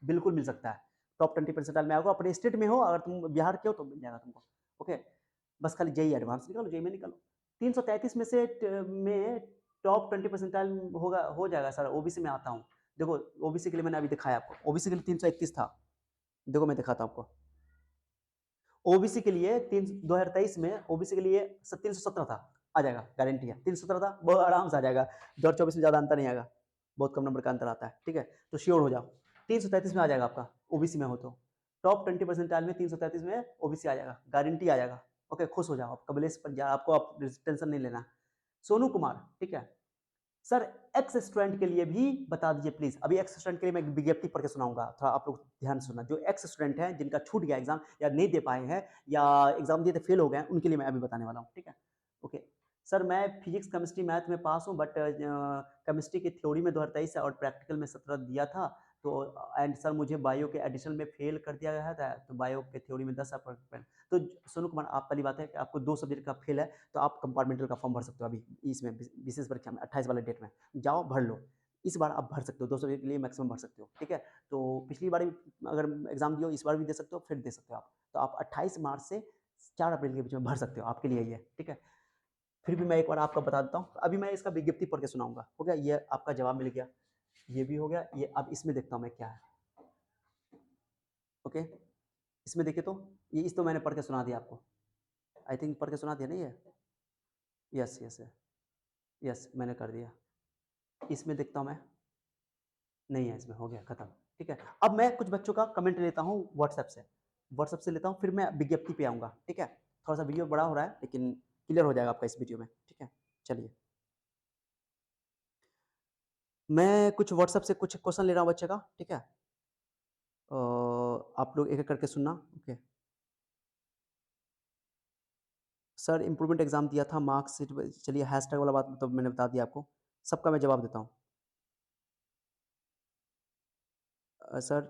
बिल्कुल मिल सकता है, टॉप 20 परसेंटाइल में आएगा। अपने स्टेट में हो, अगर तुम बिहार के हो तो मिल जाएगा तुमको, ओके। बस खाली जेई एडवांस निकालो, जेई में निकालो। 333 में से में टॉप 20 परसेंटाइल होगा, हो जाएगा सर। ओबीसी में आता हूँ, देखो ओबीसी के लिए मैंने अभी दिखाया आपको, ओबीसी के लिए 331 था, देखो मैं दिखाता हूँ आपको। ओबीसी के लिए 2023 में ओबीसी के लिए 317 था, आ जाएगा, गारंटी है। 317 था, बहुत आराम से आ जाएगा। 2024 में ज़्यादा अंतर नहीं आएगा, बहुत कम नंबर का अंतर आता है, ठीक है। तो श्योर हो जाओ, 333 में आ जाएगा आपका, ओबीसी में हो तो। टॉप 20 परसेंटाइल में 333 में ओबीसी आ जाएगा, गारंटी आ जाएगा, ओके। खुश हो जाओ आप, कबलेश पर आपको आप टेंशन नहीं लेना। सोनू कुमार, ठीक है। सर एक्स स्टूडेंट के लिए भी बता दीजिए प्लीज। अभी एक्स स्टूडेंट के लिए मैं विज्ञप्ति पढ़ के सुनाऊंगा, थोड़ा आप लोग ध्यान से सुनना। जो एक्स स्टूडेंट हैं जिनका छूट गया एग्जाम या नहीं दे पाए हैं या एग्जाम दिए थे फेल हो गए हैं, उनके लिए मैं अभी बताने वाला हूँ, ठीक है, ओके। सर मैं फिजिक्स केमिस्ट्री मैथ में पास हूँ, बट केमिस्ट्री की थ्योरी में 2023 और प्रैक्टिकल में 17 दिया था, तो एंड सर मुझे बायो के एडिशनल में फेल कर दिया गया था, तो बायो के थ्योरी में 10 तो सोनू कुमार, आप पहली बात है कि आपको 2 सब्जेक्ट का फेल है, तो आप कंपार्टमेंटल का फॉर्म भर सकते हो अभी इसमें विशेष परीक्षा में 28 वाले डेट में, जाओ भर लो। इस बार आप भर सकते हो, 2 सब्जेक्ट के लिए मैक्सिमम भर सकते हो, ठीक है। तो पिछली बार भी अगर एग्जाम दिए हो, इस बार भी दे सकते हो, फिर दे सकते हो आप। तो आप 28 मार्च से 4 अप्रैल के बीच में भर सकते हो, आपके लिए ही है, ठीक है। फिर भी मैं एक बार आपको बता देता हूँ, अभी मैं इसका विज्ञप्ति पढ़ के सुनाऊंगा, हो गया, ये आपका जवाब मिल गया, ये भी हो गया। ये अब इसमें देखता हूँ मैं क्या है, ओके। इसमें देखिए, तो ये इस तो मैंने पढ़ के सुना दिया आपको, आई थिंक पढ़ के सुना दिया, नहीं है? यस यस यस, मैंने कर दिया। इसमें देखता हूँ मैं, नहीं है इसमें, हो गया खत्म, ठीक है। अब मैं कुछ बच्चों का कमेंट लेता हूँ व्हाट्सएप से लेता हूँ, फिर मैं विज्ञप्ति पे आऊँगा, ठीक है। थोड़ा सा वीडियो बड़ा हो रहा है, लेकिन क्लियर हो जाएगा आपका इस वीडियो में, ठीक है। चलिए, मैं कुछ व्हाट्सएप से कुछ क्वेश्चन ले रहा हूँ बच्चे का, ठीक है। आप लोग एक एक करके सुनना, ओके। सर इम्प्रूवमेंट एग्जाम दिया था, मार्क्सिट, चलिए हैशटैग वाला बात तो मैंने बता दिया आपको, सबका मैं जवाब देता हूँ। सर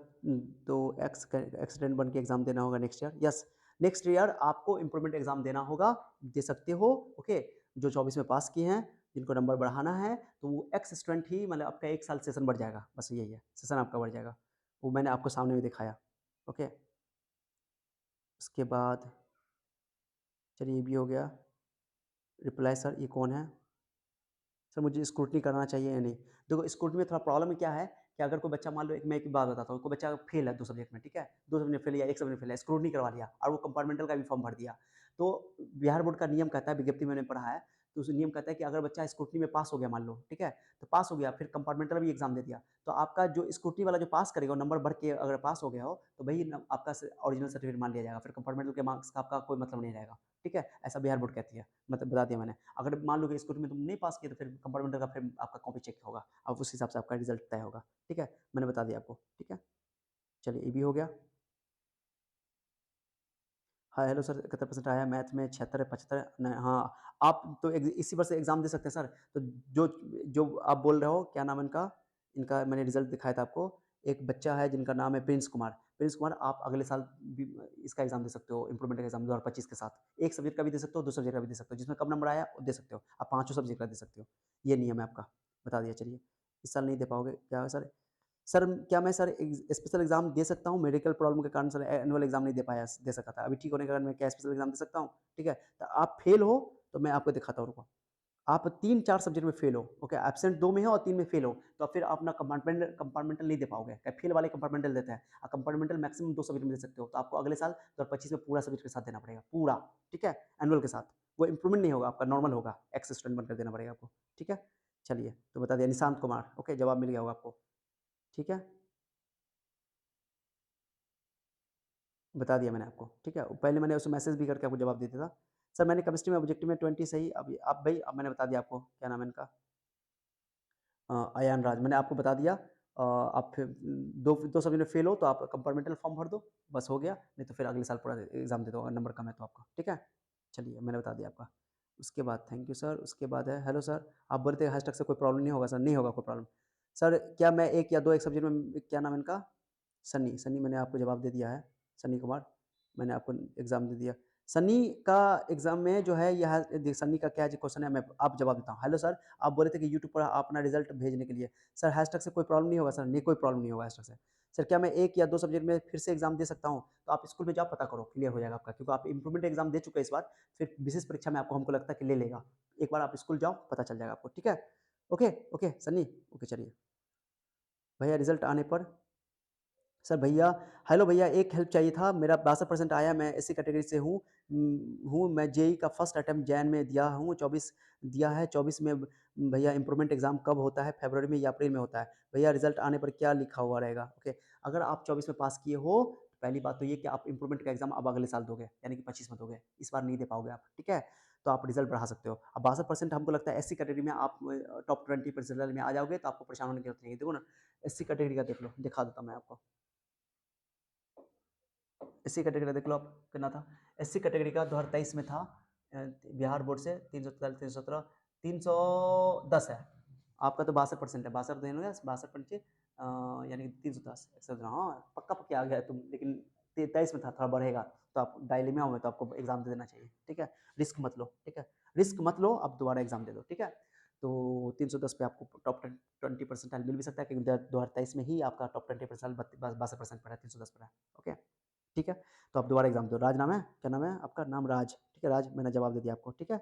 तो एक्सीडेंट बन के एग्ज़ाम देना होगा next year, yes. Next year आपको इम्प्रूवमेंट एग्जाम देना होगा, दे सकते हो। ओके, जो 24 में पास किए हैं, जिनको नंबर बढ़ाना है, तो वो एक्स स्टूडेंट ही, मतलब आपका 1 साल सेशन बढ़ जाएगा, बस यही है, सेशन आपका बढ़ जाएगा। वो मैंने आपको सामने में दिखाया। ओके, उसके बाद चलिए ये भी हो गया। रिप्लाई सर, ये कौन है? सर मुझे स्क्रूटनी करना चाहिए या नहीं? देखो स्क्रूटनी में थोड़ा प्रॉब्लम क्या है कि अगर कोई बच्चा, मान लो मैं एक बात बताता हूँ, कोई बच्चा फेल है 2 सब्जेक्ट में, ठीक है? 2 सब्जेक्ट में फेल या 1 सब्जेक्ट में फेल है, स्क्रूटनी करवा लिया और वो कंपार्टमेंटल का भी फॉर्म भर दिया। तो बिहार बोर्ड का नियम कहता है, विज्ञप्ति मैंने पढ़ा है, तो उस नियम कहता है कि अगर बच्चा स्क्रूटनी में पास हो गया मान लो, ठीक है? तो पास हो गया, फिर कंपार्टमेंटल भी एग्ज़ाम दे दिया, तो आपका जो स्क्रूटनी वाला जो पास करेगा, वो नंबर बढ़ के अगर पास हो गया हो, तो वही न आपका स ओरिजिनल सर्टिफिकेट मान लिया जाएगा, फिर कंपार्टमेंटल के मार्क्स का आपका कोई मतलब नहीं रहेगा, ठीक है? ऐसा बिहार बोर्ड कहती है, मतलब बता दिया मैंने। अगर मान लो कि स्कूटी में तुम नहीं पास किए, तो फिर कंपार्टमेंटल का फिर आपका कॉपी चेक होगा, अब उस हिसाब से आपका रिजल्ट तय होगा, ठीक है? मैंने बता दिया आपको, ठीक है? चलिए ये भी हो गया। हाँ, हेलो सर, 71% आया मैथ में, 76 75 न हाँ, आप तो इसी वर्ष एग्ज़ाम दे सकते हैं सर। तो जो जो आप बोल रहे हो, क्या नाम है इनका? इनका मैंने रिज़ल्ट दिखाया था आपको। एक बच्चा है जिनका नाम है प्रिंस कुमार। प्रिंस कुमार, आप अगले साल भी इसका एग्ज़ाम दे सकते हो, इम्प्रूवमेंट का एग्ज़ाम 2025 के साथ। 1 सब्जेक्ट का भी दे सकते हो, 2 सब्जेक्ट का भी दे सकते हो। जिसमें कम नंबर आया, वो दे सकते हो। आप पाँचों सब्जेक्ट का दे सकते हो। ये नियम है आपका, बता दिया। चलिए, इस साल नहीं दे पाओगे, क्या है सर? सर क्या मैं सर स्पेशल एग्ज़ाम दे सकता हूँ? मेडिकल प्रॉब्लम के कारण सर एनुअल एग्ज़ाम नहीं दे सका था। अभी ठीक होने के कारण मैं क्या स्पेशल एग्ज़ाम दे सकता हूँ? ठीक है? तो आप फेल हो, तो मैं आपको दिखाता हूँ, रुको। आप 3-4 सब्जेक्ट में फेल हो, ओके, एब्सेंट 2 में हो और 3 में फेल हो, तो फिर आप अपना कंपार्टमेंटल नहीं दे पाओगे। क्या फेल वाले कंपार्टमेंटल देते हैं, कंपार्टमेंटल मैक्सिमम 2 सब्जेक्ट में दे सकते हो, तो आपको अगले साल 2025 में पूरा सब्जेक्ट के साथ देना पड़ेगा, पूरा, ठीक है? एनुअल के साथ। वो इम्प्रूवमेंट नहीं होगा आपका, नॉर्मल होगा, एक्स स्टूडेंट बनकर देना पड़ेगा आपको, ठीक है? चलिए, तो बता दिया निशांत कुमार, ओके, जवाब मिल गया होगा आपको, ठीक है? बता दिया मैंने आपको, ठीक है? पहले मैंने उसे मैसेज भी करके आपको जवाब दे दिया था। सर मैंने केमिस्ट्री में ऑब्जेक्टिव में 20 सही, अब आप भाई, अब मैंने बता दिया आपको, क्या नाम है इनका? अयान राज, मैंने आपको बता दिया। आप फिर 2 सब्जेक्ट में फेल हो, तो आप कंपार्टमेंटल फॉर्म भर दो, बस हो गया। नहीं तो फिर अगले साल पूरा एग्ज़ाम दे दो, अगर नंबर कम है तो आपका, ठीक है? चलिए, मैंने बता दिया आपका। उसके बाद थैंक यू सर, उसके बाद है हेलो सर, आप बोले थे हैशटैग से कोई प्रॉब्लम नहीं होगा सर, नहीं होगा कोई प्रॉब्लम। सर क्या मैं 1 या 2 एक सब्जेक्ट में, क्या नाम है इनका? सन्नी, सन्नी मैंने आपको जवाब दे दिया है, सन्नी कुमार, मैंने आपको एग्ज़ाम दे दिया। सन्नी का एग्ज़ाम में जो है, यह सन्नी का क्या क्वेश्चन है, मैं आप जवाब देता हूँ। हेलो सर, आप बोले थे कि यूट्यूब पर आप अपना रिज़ल्ट भेजने के लिए। सर हैशटैग से कोई प्रॉब्लम नहीं होगा सर, नहीं कोई प्रॉब्लम नहीं होगा हैशटैग से। सर क्या मैं 1 या 2 सब्जेक्ट में फिर से एग्ज़ाम दे सकता हूँ? तो आप स्कूल में जाओ, पता करो, क्लियर हो जाएगा आपका, क्योंकि आप इम्प्रूवमेंट एग्ज़ाम दे चुके हैं इस बार, फिर विशेष परीक्षा में आपको, हमको लगता है कि ले लेगा। एक बार आप स्कूल जाओ, पता चल जाएगा आपको, ठीक है? ओके, ओके सन्नी, ओके चलिए। भैया रिज़ल्ट आने पर, सर भैया, हेलो भैया, एक हेल्प चाहिए था। मेरा 62% आया, मैं एससी कैटेगरी से मैं जेईई का फर्स्ट अटेम्प्ट जैन में दिया हूँ, 24 दिया है। 24 में भैया इम्प्रूवमेंट एग्ज़ाम कब होता है, फरवरी में या अप्रैल में होता है? भैया रिजल्ट आने पर क्या लिखा हुआ रहेगा? ओके, अगर आप 24 में पास किए हो, तो पहली बात तो ये कि आप इम्प्रूवमेंट का एग्ज़ाम अब अगले साल दोगे, यानी कि 25 में दोगे, इस बार नहीं दे पाओगे आप, ठीक है? तो आप रिजल्ट बढ़ा सकते हो। अब 62% हमको लगता है एससी कैटेगरी में आप टॉप 20% में आ जाओगे, तो आपको परेशान होने की जरूरत नहीं है। देखो ना, एससी कैटेगरी का देख लो, दिखा देता हूँ मैं आपको। एससी कैटेगरी का देख लो आप, कितना था। एससी कैटेगरी का 2023 में था, बिहार बोर्ड से 343 317 310 है। आपका तो 62% है, 62 देन हो गया, 62 पंचे यानी कि 310 117। हाँ, पक्का पक्का आ गया है तुम, लेकिन 23 में था, थोड़ा बढ़ेगा, तो आप डायलेमा में, तो आपको एग्जाम दे देना चाहिए, ठीक है? रिस्क मत लो, ठीक है? रिस्क मत लो, आप दोबारा एग्जाम दे दो, ठीक है? तो 310 पे आपको टॉप 20% मिल भी सकता है, क्योंकि 2023 में ही आपका टॉप 20% 62% पर है, 310 पर है, ओके, ठीक है? तो आप दोबारा एग्ज़ाम दो। राज नाम है? क्या नाम है आपका? नाम राज, ठीक है राज, मैंने जवाब दे दिया आपको, ठीक है?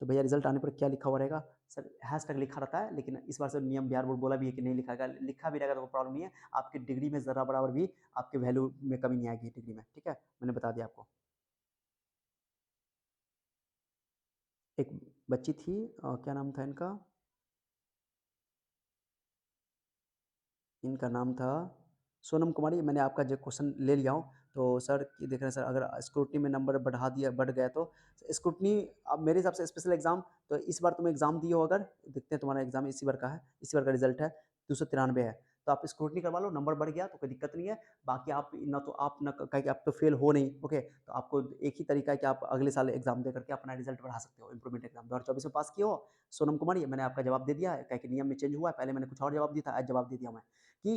तो भैया रिज़ल्ट आने पर क्या लिखा हुआ रहेगा? सर हैशटैग लिखा रहता है, लेकिन इस बार से नियम बिहार बोर्ड बोला भी है कि नहीं लिखाएगा, लिखा भी रहेगा तो कोई प्रॉब्लम नहीं है। आपकी डिग्री में ज़रा बराबर भी आपके वैल्यू में कमी नहीं आएगी डिग्री में, ठीक है? मैंने बता दिया आपको। एक बच्ची थी, क्या नाम था इनका? इनका नाम था सोनम कुमारी। मैंने आपका जो क्वेश्चन ले लिया हूँ, तो सर कि देख रहे हैं सर, अगर स्क्रूटनी में नंबर बढ़ गया तो स्क्रूटनी, अब मेरे हिसाब से स्पेशल एग्जाम, तो इस बार तुम एग्जाम दिए हो, अगर देखते हैं तुम्हारा एग्जाम इसी बार का है, इसी बार का रिजल्ट है, 293 है। तो आप स्क्रूटनी करवा लो, नंबर बढ़ गया तो कोई दिक्कत नहीं है। बाकी आप ना तो आप ना कहीं कि आप तो फेल हो नहीं, ओके, तो आपको एक ही तरीका है कि आप अगले साल एग्जाम दे करके अपना रिजल्ट बढ़ा सकते हो। इंप्रूवमेंट एग्जाम 2024 में पास किए हो सोनम कुमार, ये मैंने आपका जवाब दे दिया है, क्या कि नियम में चेंज हुआ है, पहले मैंने कुछ और जवाब दिया था, आज जवाब दे दिया मैं कि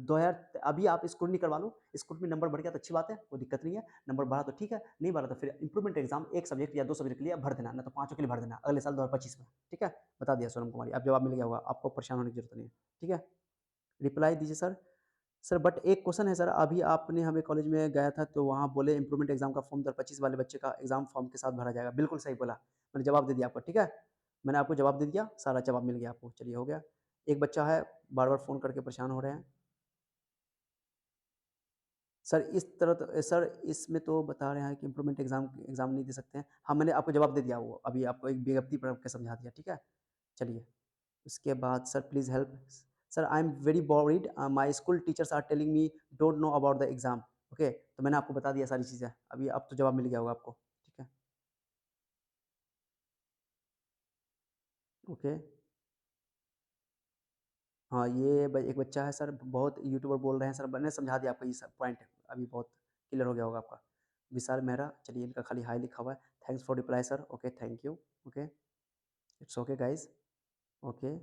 2000 अभी आप स्क्रूटनी करवा लो, स्क्रूटनी नंबर बढ़ गया तो अच्छी बात है, कोई दिक्कत नहीं है, नंबर बढ़ा तो ठीक है, नहीं बढ़ा तो फिर इंप्रूवमेंट एग्जाम एक सब्जेक्ट या 2 सब्जेक्ट के लिए भर देना, ना तो 5 के लिए भर देना अगले साल 2025 में, ठीक है? बता दिया सोनम कुमारी, अब जवाब मिल गया होगा, आपको परेशान होने की जरूरत नहीं है, ठीक है? रिप्लाई दीजिए सर। सर बट एक क्वेश्चन है सर, अभी आपने हमें कॉलेज में गया था तो वहाँ बोले इंप्रूवमेंट एग्जाम का फॉर्म 2025 वाले बच्चे का एग्जाम फॉर्म के साथ भरा जाएगा, बिल्कुल सही बोला, मैंने जवाब दे दिया आपको, ठीक है? मैंने आपको जवाब दे दिया, सारा जवाब मिल गया आपको, चलिए हो गया। एक बच्चा है बार बार फ़ोन करके परेशान हो रहे हैं। सर इस तरह तो सर इसमें तो बता रहे हैं कि इंप्रूवमेंट एग्जाम एग्जाम नहीं दे सकते हैं। हाँ, मैंने आपको जवाब दे दिया, वो अभी आपको एक विज्ञप्ति पढ़ के समझा दिया, ठीक है? चलिए, उसके बाद sir please help. Sir I am very worried, my school teachers are telling me don't know about the exam. Okay, तो मैंने आपको बता दिया सारी चीज़ें, अभी अब तो जवाब मिल गया होगा आपको, ठीक है? ओके। हाँ, ये एक बच्चा है सर, बहुत यूट्यूबर बोल रहे हैं सर, मैंने समझा दिया आपको ये सब पॉइंट, अभी बहुत क्लियर हो गया होगा आपका। विशाल मेहरा, चलिए इनका खाली हाई लिखा हुआ है, thanks for reply sir, okay thank you, okay, it's okay guys, okay.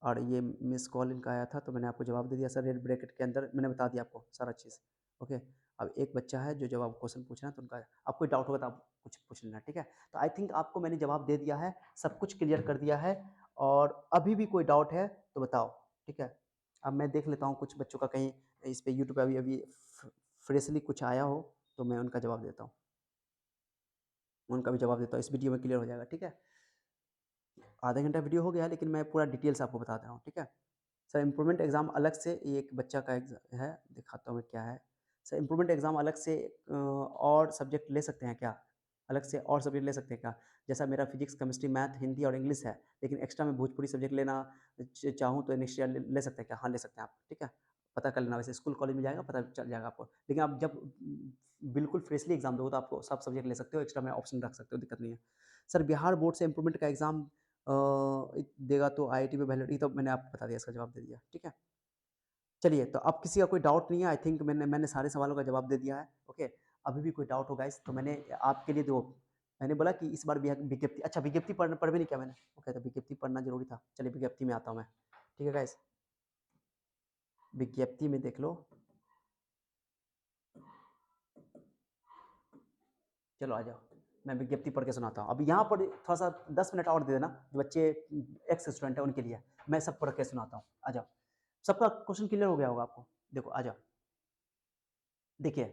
और ये मिस कॉल इनका आया था तो मैंने आपको जवाब दे दिया सर, रेड ब्रैकेट के अंदर मैंने बता दिया आपको सारा चीज़, ओके। अब एक बच्चा है जो जवाब क्वेश्चन पूछ रहा है, तो उनका आप कोई डाउट होगा तो आप कुछ पूछ लेना, ठीक है? तो आई थिंक आपको मैंने जवाब दे दिया है, सब कुछ क्लियर कर दिया है, और अभी भी कोई डाउट है तो बताओ, ठीक है? अब मैं देख लेता हूँ कुछ बच्चों का कहीं इस पे यूट्यूब पे अभी अभी फ्रेशली कुछ आया हो तो मैं उनका जवाब देता हूँ, उनका भी जवाब देता हूँ, इस वीडियो में क्लियर हो जाएगा, ठीक है? आधा घंटा वीडियो हो गया है लेकिन मैं पूरा डिटेल्स आपको बता दे रहा हूँ, ठीक है? सर इम्प्रूवमेंट एग्ज़ाम अलग से, ये एक बच्चा का है, दिखाता हूँ मैं क्या है। सर इम्प्रूवमेंट एग्ज़ाम अलग से और सब्जेक्ट ले सकते हैं क्या? अलग से और सब्जेक्ट ले सकते हैं क्या? जैसा मेरा फिजिक्स, केमिस्ट्री, मैथ, हिंदी और इंग्लिश है, लेकिन एक्स्ट्रा में भोजपुरी सब्जेक्ट लेना चाहूँ तो नेक्स्ट ईयर ले सकते हैं क्या? हाँ, ले सकते हैं आप, ठीक है? पता कर लेना, वैसे स्कूल कॉलेज में जाएगा पता चल जाएगा आपको। लेकिन आप जब बिल्कुल फ्रेशली एग्ज़ाम दोगे तो आपको सब सब्जेक्ट ले सकते हो, एक्स्ट्रा में ऑप्शन रख सकते हो, दिक्कत नहीं है। सर बिहार बोर्ड से इम्प्रूवमेंट का एग्ज़ाम देगा तो आईआईटी में वैलिडिटी, तो मैंने आपको बता दिया, इसका जवाब दे दिया, ठीक है? चलिए, तो अब किसी का कोई डाउट नहीं है, आई थिंक मैंने सारे सवालों का जवाब दे दिया है, ओके? अभी भी कोई डाउट हो गाइस तो मैंने आपके लिए मैंने बोला कि इस बार विज्ञप्ति, अच्छा विज्ञप्ति पढ़ भी नहीं किया मैंने, ओके, तो विज्ञप्ति पढ़ना ज़रूरी था। चलिए विज्ञप्ति में आता हूँ मैं, ठीक है गाइस? विज्ञप्ति में देख लो, चलो आ जाओ, मैं विज्ञप्ति पढ़ के सुनाता हूँ। अब यहाँ पर थोड़ा-सा 10 मिनट और दे देना, जो बच्चे एक्स स्टूडेंट हैं उनके लिए, मैं सब पढ़ के सुनाता हूँ, आ जाओ। सबका क्वेश्चन क्लियर हो गया होगा आपको, देखो आ जाओ। देखिए,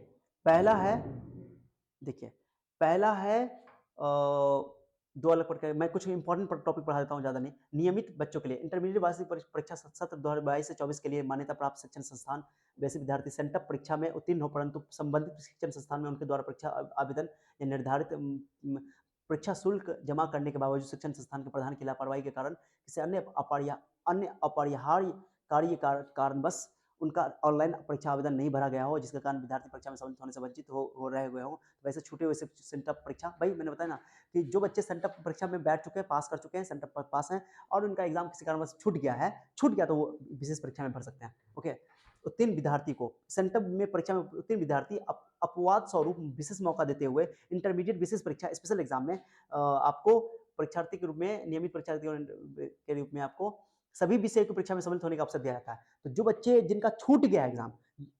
पहला है, देखिए, पहला है 2 अलग पढ़ के मैं कुछ इंपॉर्टेंट टॉपिक पढ़ा देता हूँ, ज़्यादा नहीं। नियमित बच्चों के लिए इंटरमीडिएट वार्षिक परीक्षा सत्र 2022 से 24 के लिए मान्यता प्राप्त शिक्षण संस्थान, वैसे विद्यार्थी सेंटअप परीक्षा में उत्तीर्ण हो परंतु संबंधित शिक्षण संस्थान में उनके द्वारा परीक्षा आवेदन या निर्धारित परीक्षा शुल्क जमा करने के बावजूद शिक्षण संस्थान के प्रधान की लापरवाही के कारण किसी अन्य अपरिहार्य कारणवश उनका ऑनलाइन परीक्षा आवेदन नहीं भरा गया हो, जिसके कारण विद्यार्थी परीक्षा में सम्मिलित होने से वंचित हो रहे हुए हों, वैसे छूटे हुए सेंटअप परीक्षा, भाई मैंने बताया ना कि जो बच्चे सेंटअप परीक्षा में बैठ चुके हैं, पास कर चुके हैं, सेंटअप पर पास हैं और उनका एग्जाम किसी कारणवश छूट गया तो वो विशेष परीक्षा में भर सकते हैं, ओके? उत्तीर्ण विद्यार्थी को सेंटअप में परीक्षा में उत्तीर्ण विद्यार्थी अपवाद स्वरूप विशेष मौका देते हुए इंटरमीडिएट विशेष परीक्षा स्पेशल एग्जाम में आपको परीक्षार्थी के रूप में, नियमित परीक्षार्थी के रूप में आपको सभी विषय की परीक्षा में सम्मिलित होने का अवसर दिया जाता है। तो जो बच्चे जिनका छूट गया एग्जाम,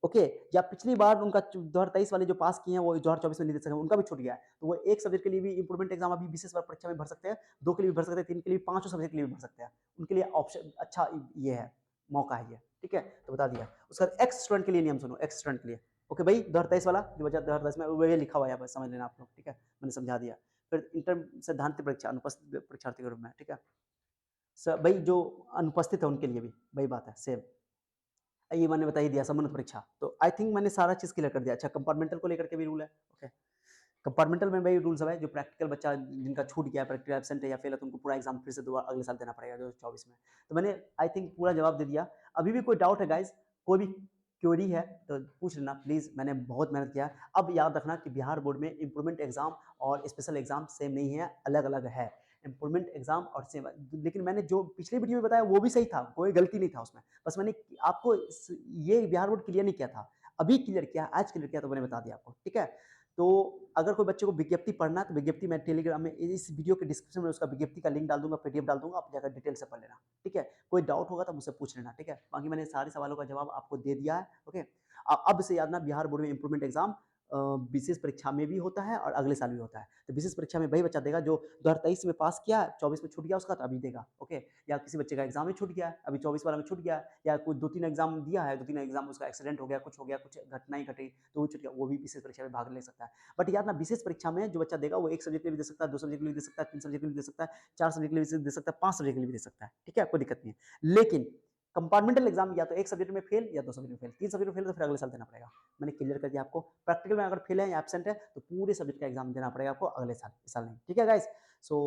ओके, या पिछली बार उनका 2023 वाले जो पास किए हैं वो 2024 में नहीं दे सके, उनका भी छूट गया है, तो वो एक सब्जेक्ट के लिए भी इंप्रूवमेंट एग्जाम अभी विशेष परीक्षा में भर सकते हैं, 2 के लिए भी भर सकते हैं, 3 के लिए, 5 सब्जेक्ट के लिए भी भर सकते हैं, उनके लिए ऑप्शन अच्छा ये है, मौका है ये, ठीक है? तो बता दिया। उसके बाद एक्स स्टूडेंट के लिए नियम सुनो, एक्स स्टूडेंट के लिए, ओके भाई, 2023 वाला जो बचा 2023 में वो ये लिखा हुआ है, बस समझ लेना आप लोग, ठीक है? मैंने समझा दिया। फिर इंटर सिद्धांत परीक्षा अनुपस्थित परीक्षार्थी के रूप में, ठीक है? भाई जो अनुपस्थित है उनके लिए भी वही बात है, सेम। ये मैंने बता ही दिया, समन्वित परीक्षा, तो आई थिंक मैंने सारा चीज़ क्लियर कर दिया। अच्छा, कंपार्टमेंटल को लेकर के भी रूल है, ओके? कंपार्टमेंटल में वही रूल सब है, जो प्रैक्टिकल बच्चा जिनका छूट गया, प्रैक्टिकल एब्सेंट है या फेल है, तो उनको पूरा एग्जाम फिर से दोबारा अगले साल देना पड़ेगा, जो 24 में। तो मैंने आई थिंक पूरा जवाब दे दिया। अभी भी कोई डाउट है गाइज, कोई भी क्वेरी है तो पूछ लेना प्लीज़, मैंने बहुत मेहनत किया है। अब याद रखना कि बिहार बोर्ड में इंप्रूवमेंट एग्जाम और स्पेशल एग्जाम सेम नहीं है, अलग अलग है। इम्प्रूवमेंट एग्जाम और सेम। लेकिन मैंने जो पिछले वीडियो में बताया वो भी सही था, कोई गलती नहीं था उसमें, बस मैंने आपको ये बिहार बोर्ड क्लियर नहीं किया था, अभी क्लियर किया, आज क्लियर किया, तो मैंने बता दिया आपको, ठीक है। तो अगर कोई बच्चे को विज्ञप्ति पढ़ना है तो विज्ञप्ति मैं टेलीग्राम में इस वीडियो के डिस्क्रिप्शन में उसका विज्ञप्ति का लिंक डाल दूंगा, पीडीएफ डाल दूंगा, आप जाकर डिटेल से पढ़ लेना, ठीक है। कोई डाउट होगा तो मुझसे पूछ लेना, ठीक है। बाकी मैंने सारे सवालों का जवाब आपको दे दिया है, ओके। अब से याद ना, बिहार बोर्ड में इंप्रूवमेंट एग्जाम विशेष परीक्षा में भी होता है और अगले साल भी होता है। तो विशेष परीक्षा में वही बच्चा देगा जो 2023 में पास किया, 24 में छूट गया उसका, तो अभी देगा, ओके। या किसी बच्चे का एग्जाम ही छूट गया है, अभी 24 वाला में छूट गया है, या कोई 2-3 एग्जाम दिया है, 2-3 एग्जाम उसका एक्सीडेंट हो गया, कुछ हो गया, कुछ घटना ही घटी, तो वो छूट गया, वो भी विशेष परीक्षा में भाग ले सकता है। बट याद ना, विशेष परीक्षा में जो बच्चा देगा वो 1 सब्जेक्ट के लिए भी दे सकता है, 2 सब्जेक्ट के लिए भी दे सकता है, 3 सब्जेक्ट के लिए भी दे सकता है, 4 सब्जेक्ट के लिए भी दे सकता है, 5 सब्जेक्ट के लिए भी दे सकता है, ठीक है, कोई दिक्कत नहीं है। लेकिन कंपार्टमेंटल एग्जाम या तो 1 सब्जेक्ट में फेल या 2 सब्जेक्ट में फेल, 3 सब्जेक्ट में फेल तो फिर अगले साल देना पड़ेगा। मैंने क्लियर कर दिया आपको। प्रैक्टिकल में अगर फेल है या एब्सेंट है तो पूरे सब्जेक्ट का एग्जाम देना पड़ेगा आपको अगले साल, इस साल नहीं, ठीक है गाइस। सो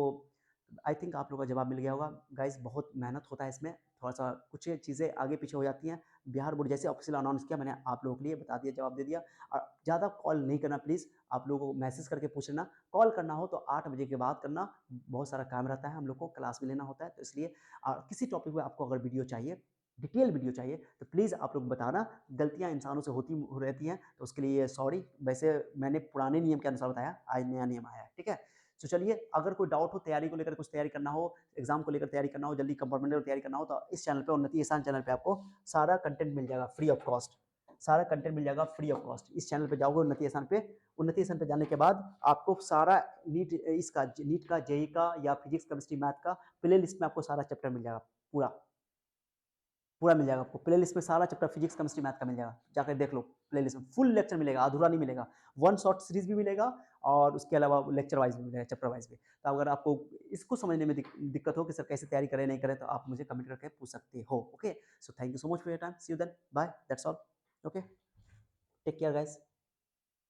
आई थिंक आप लोगों का जवाब मिल गया होगा गाइस। बहुत मेहनत होता है इसमें, थोड़ा सा कुछ चीज़ें आगे पीछे हो जाती हैं। बिहार बोर्ड जैसे ऑफिशियल अनाउंस किया, मैंने आप लोगों के लिए बता दिया, जवाब दे दिया। और ज़्यादा कॉल नहीं करना प्लीज़, आप लोगों को मैसेज करके पूछ लेना। कॉल करना हो तो 8 बजे के बाद करना, बहुत सारा काम रहता है, हम लोग को क्लास भी लेना होता है, तो इसलिए किसी टॉपिक पर आपको अगर वीडियो चाहिए, डिटेल वीडियो चाहिए, तो प्लीज़ आप लोग बताना। गलतियाँ इंसानों से होती हो रहती हैं, तो उसके लिए सॉरी। वैसे मैंने पुराने नियम के अनुसार बताया, आज नया नियम आया है, ठीक है। तो चलिए, अगर कोई डाउट हो, तैयारी को लेकर कुछ तैयारी करना हो, एग्जाम को लेकर तैयारी करना हो, जल्दी कंपार्टमेंटल तैयारी करना हो, तो इस चैनल पे, उन्नति एहसान चैनल पे आपको सारा कंटेंट मिल जाएगा फ्री ऑफ कॉस्ट। सारा कंटेंट मिल जाएगा फ्री ऑफ कॉस्ट। इस चैनल पे जाओगे उन्नति एहसान पे, उन्नति एहसान पे जाने के बाद आपको सारा नीट का, जेई का या फिजिक्स केमिस्ट्री मैथ का प्ले लिस्ट में आपको सारा चैप्टर मिल जाएगा, पूरा पूरा मिल जाएगा आपको। प्ले लिस्ट में सारा चैप्टर फिजिक्स केमिस्ट्री मैथ का मिल जाएगा, जाकर देख लो। प्ले लिस्ट में फुल लेक्चर मिलेगा, अधूरा नहीं मिलेगा। वन शॉर्ट सीरीज भी मिलेगा और उसके अलावा लेक्चर वाइज भी मिलेगा, चैप्टर वाइज भी। तो अगर आपको इसको समझने में दिक्कत हो कि सर कैसे तैयारी करें नहीं करें, तो आप मुझे कमेंट करके पूछ सकते हो, okay. So thank you so much for your time, see you then, bye, that's all, okay, take care guys.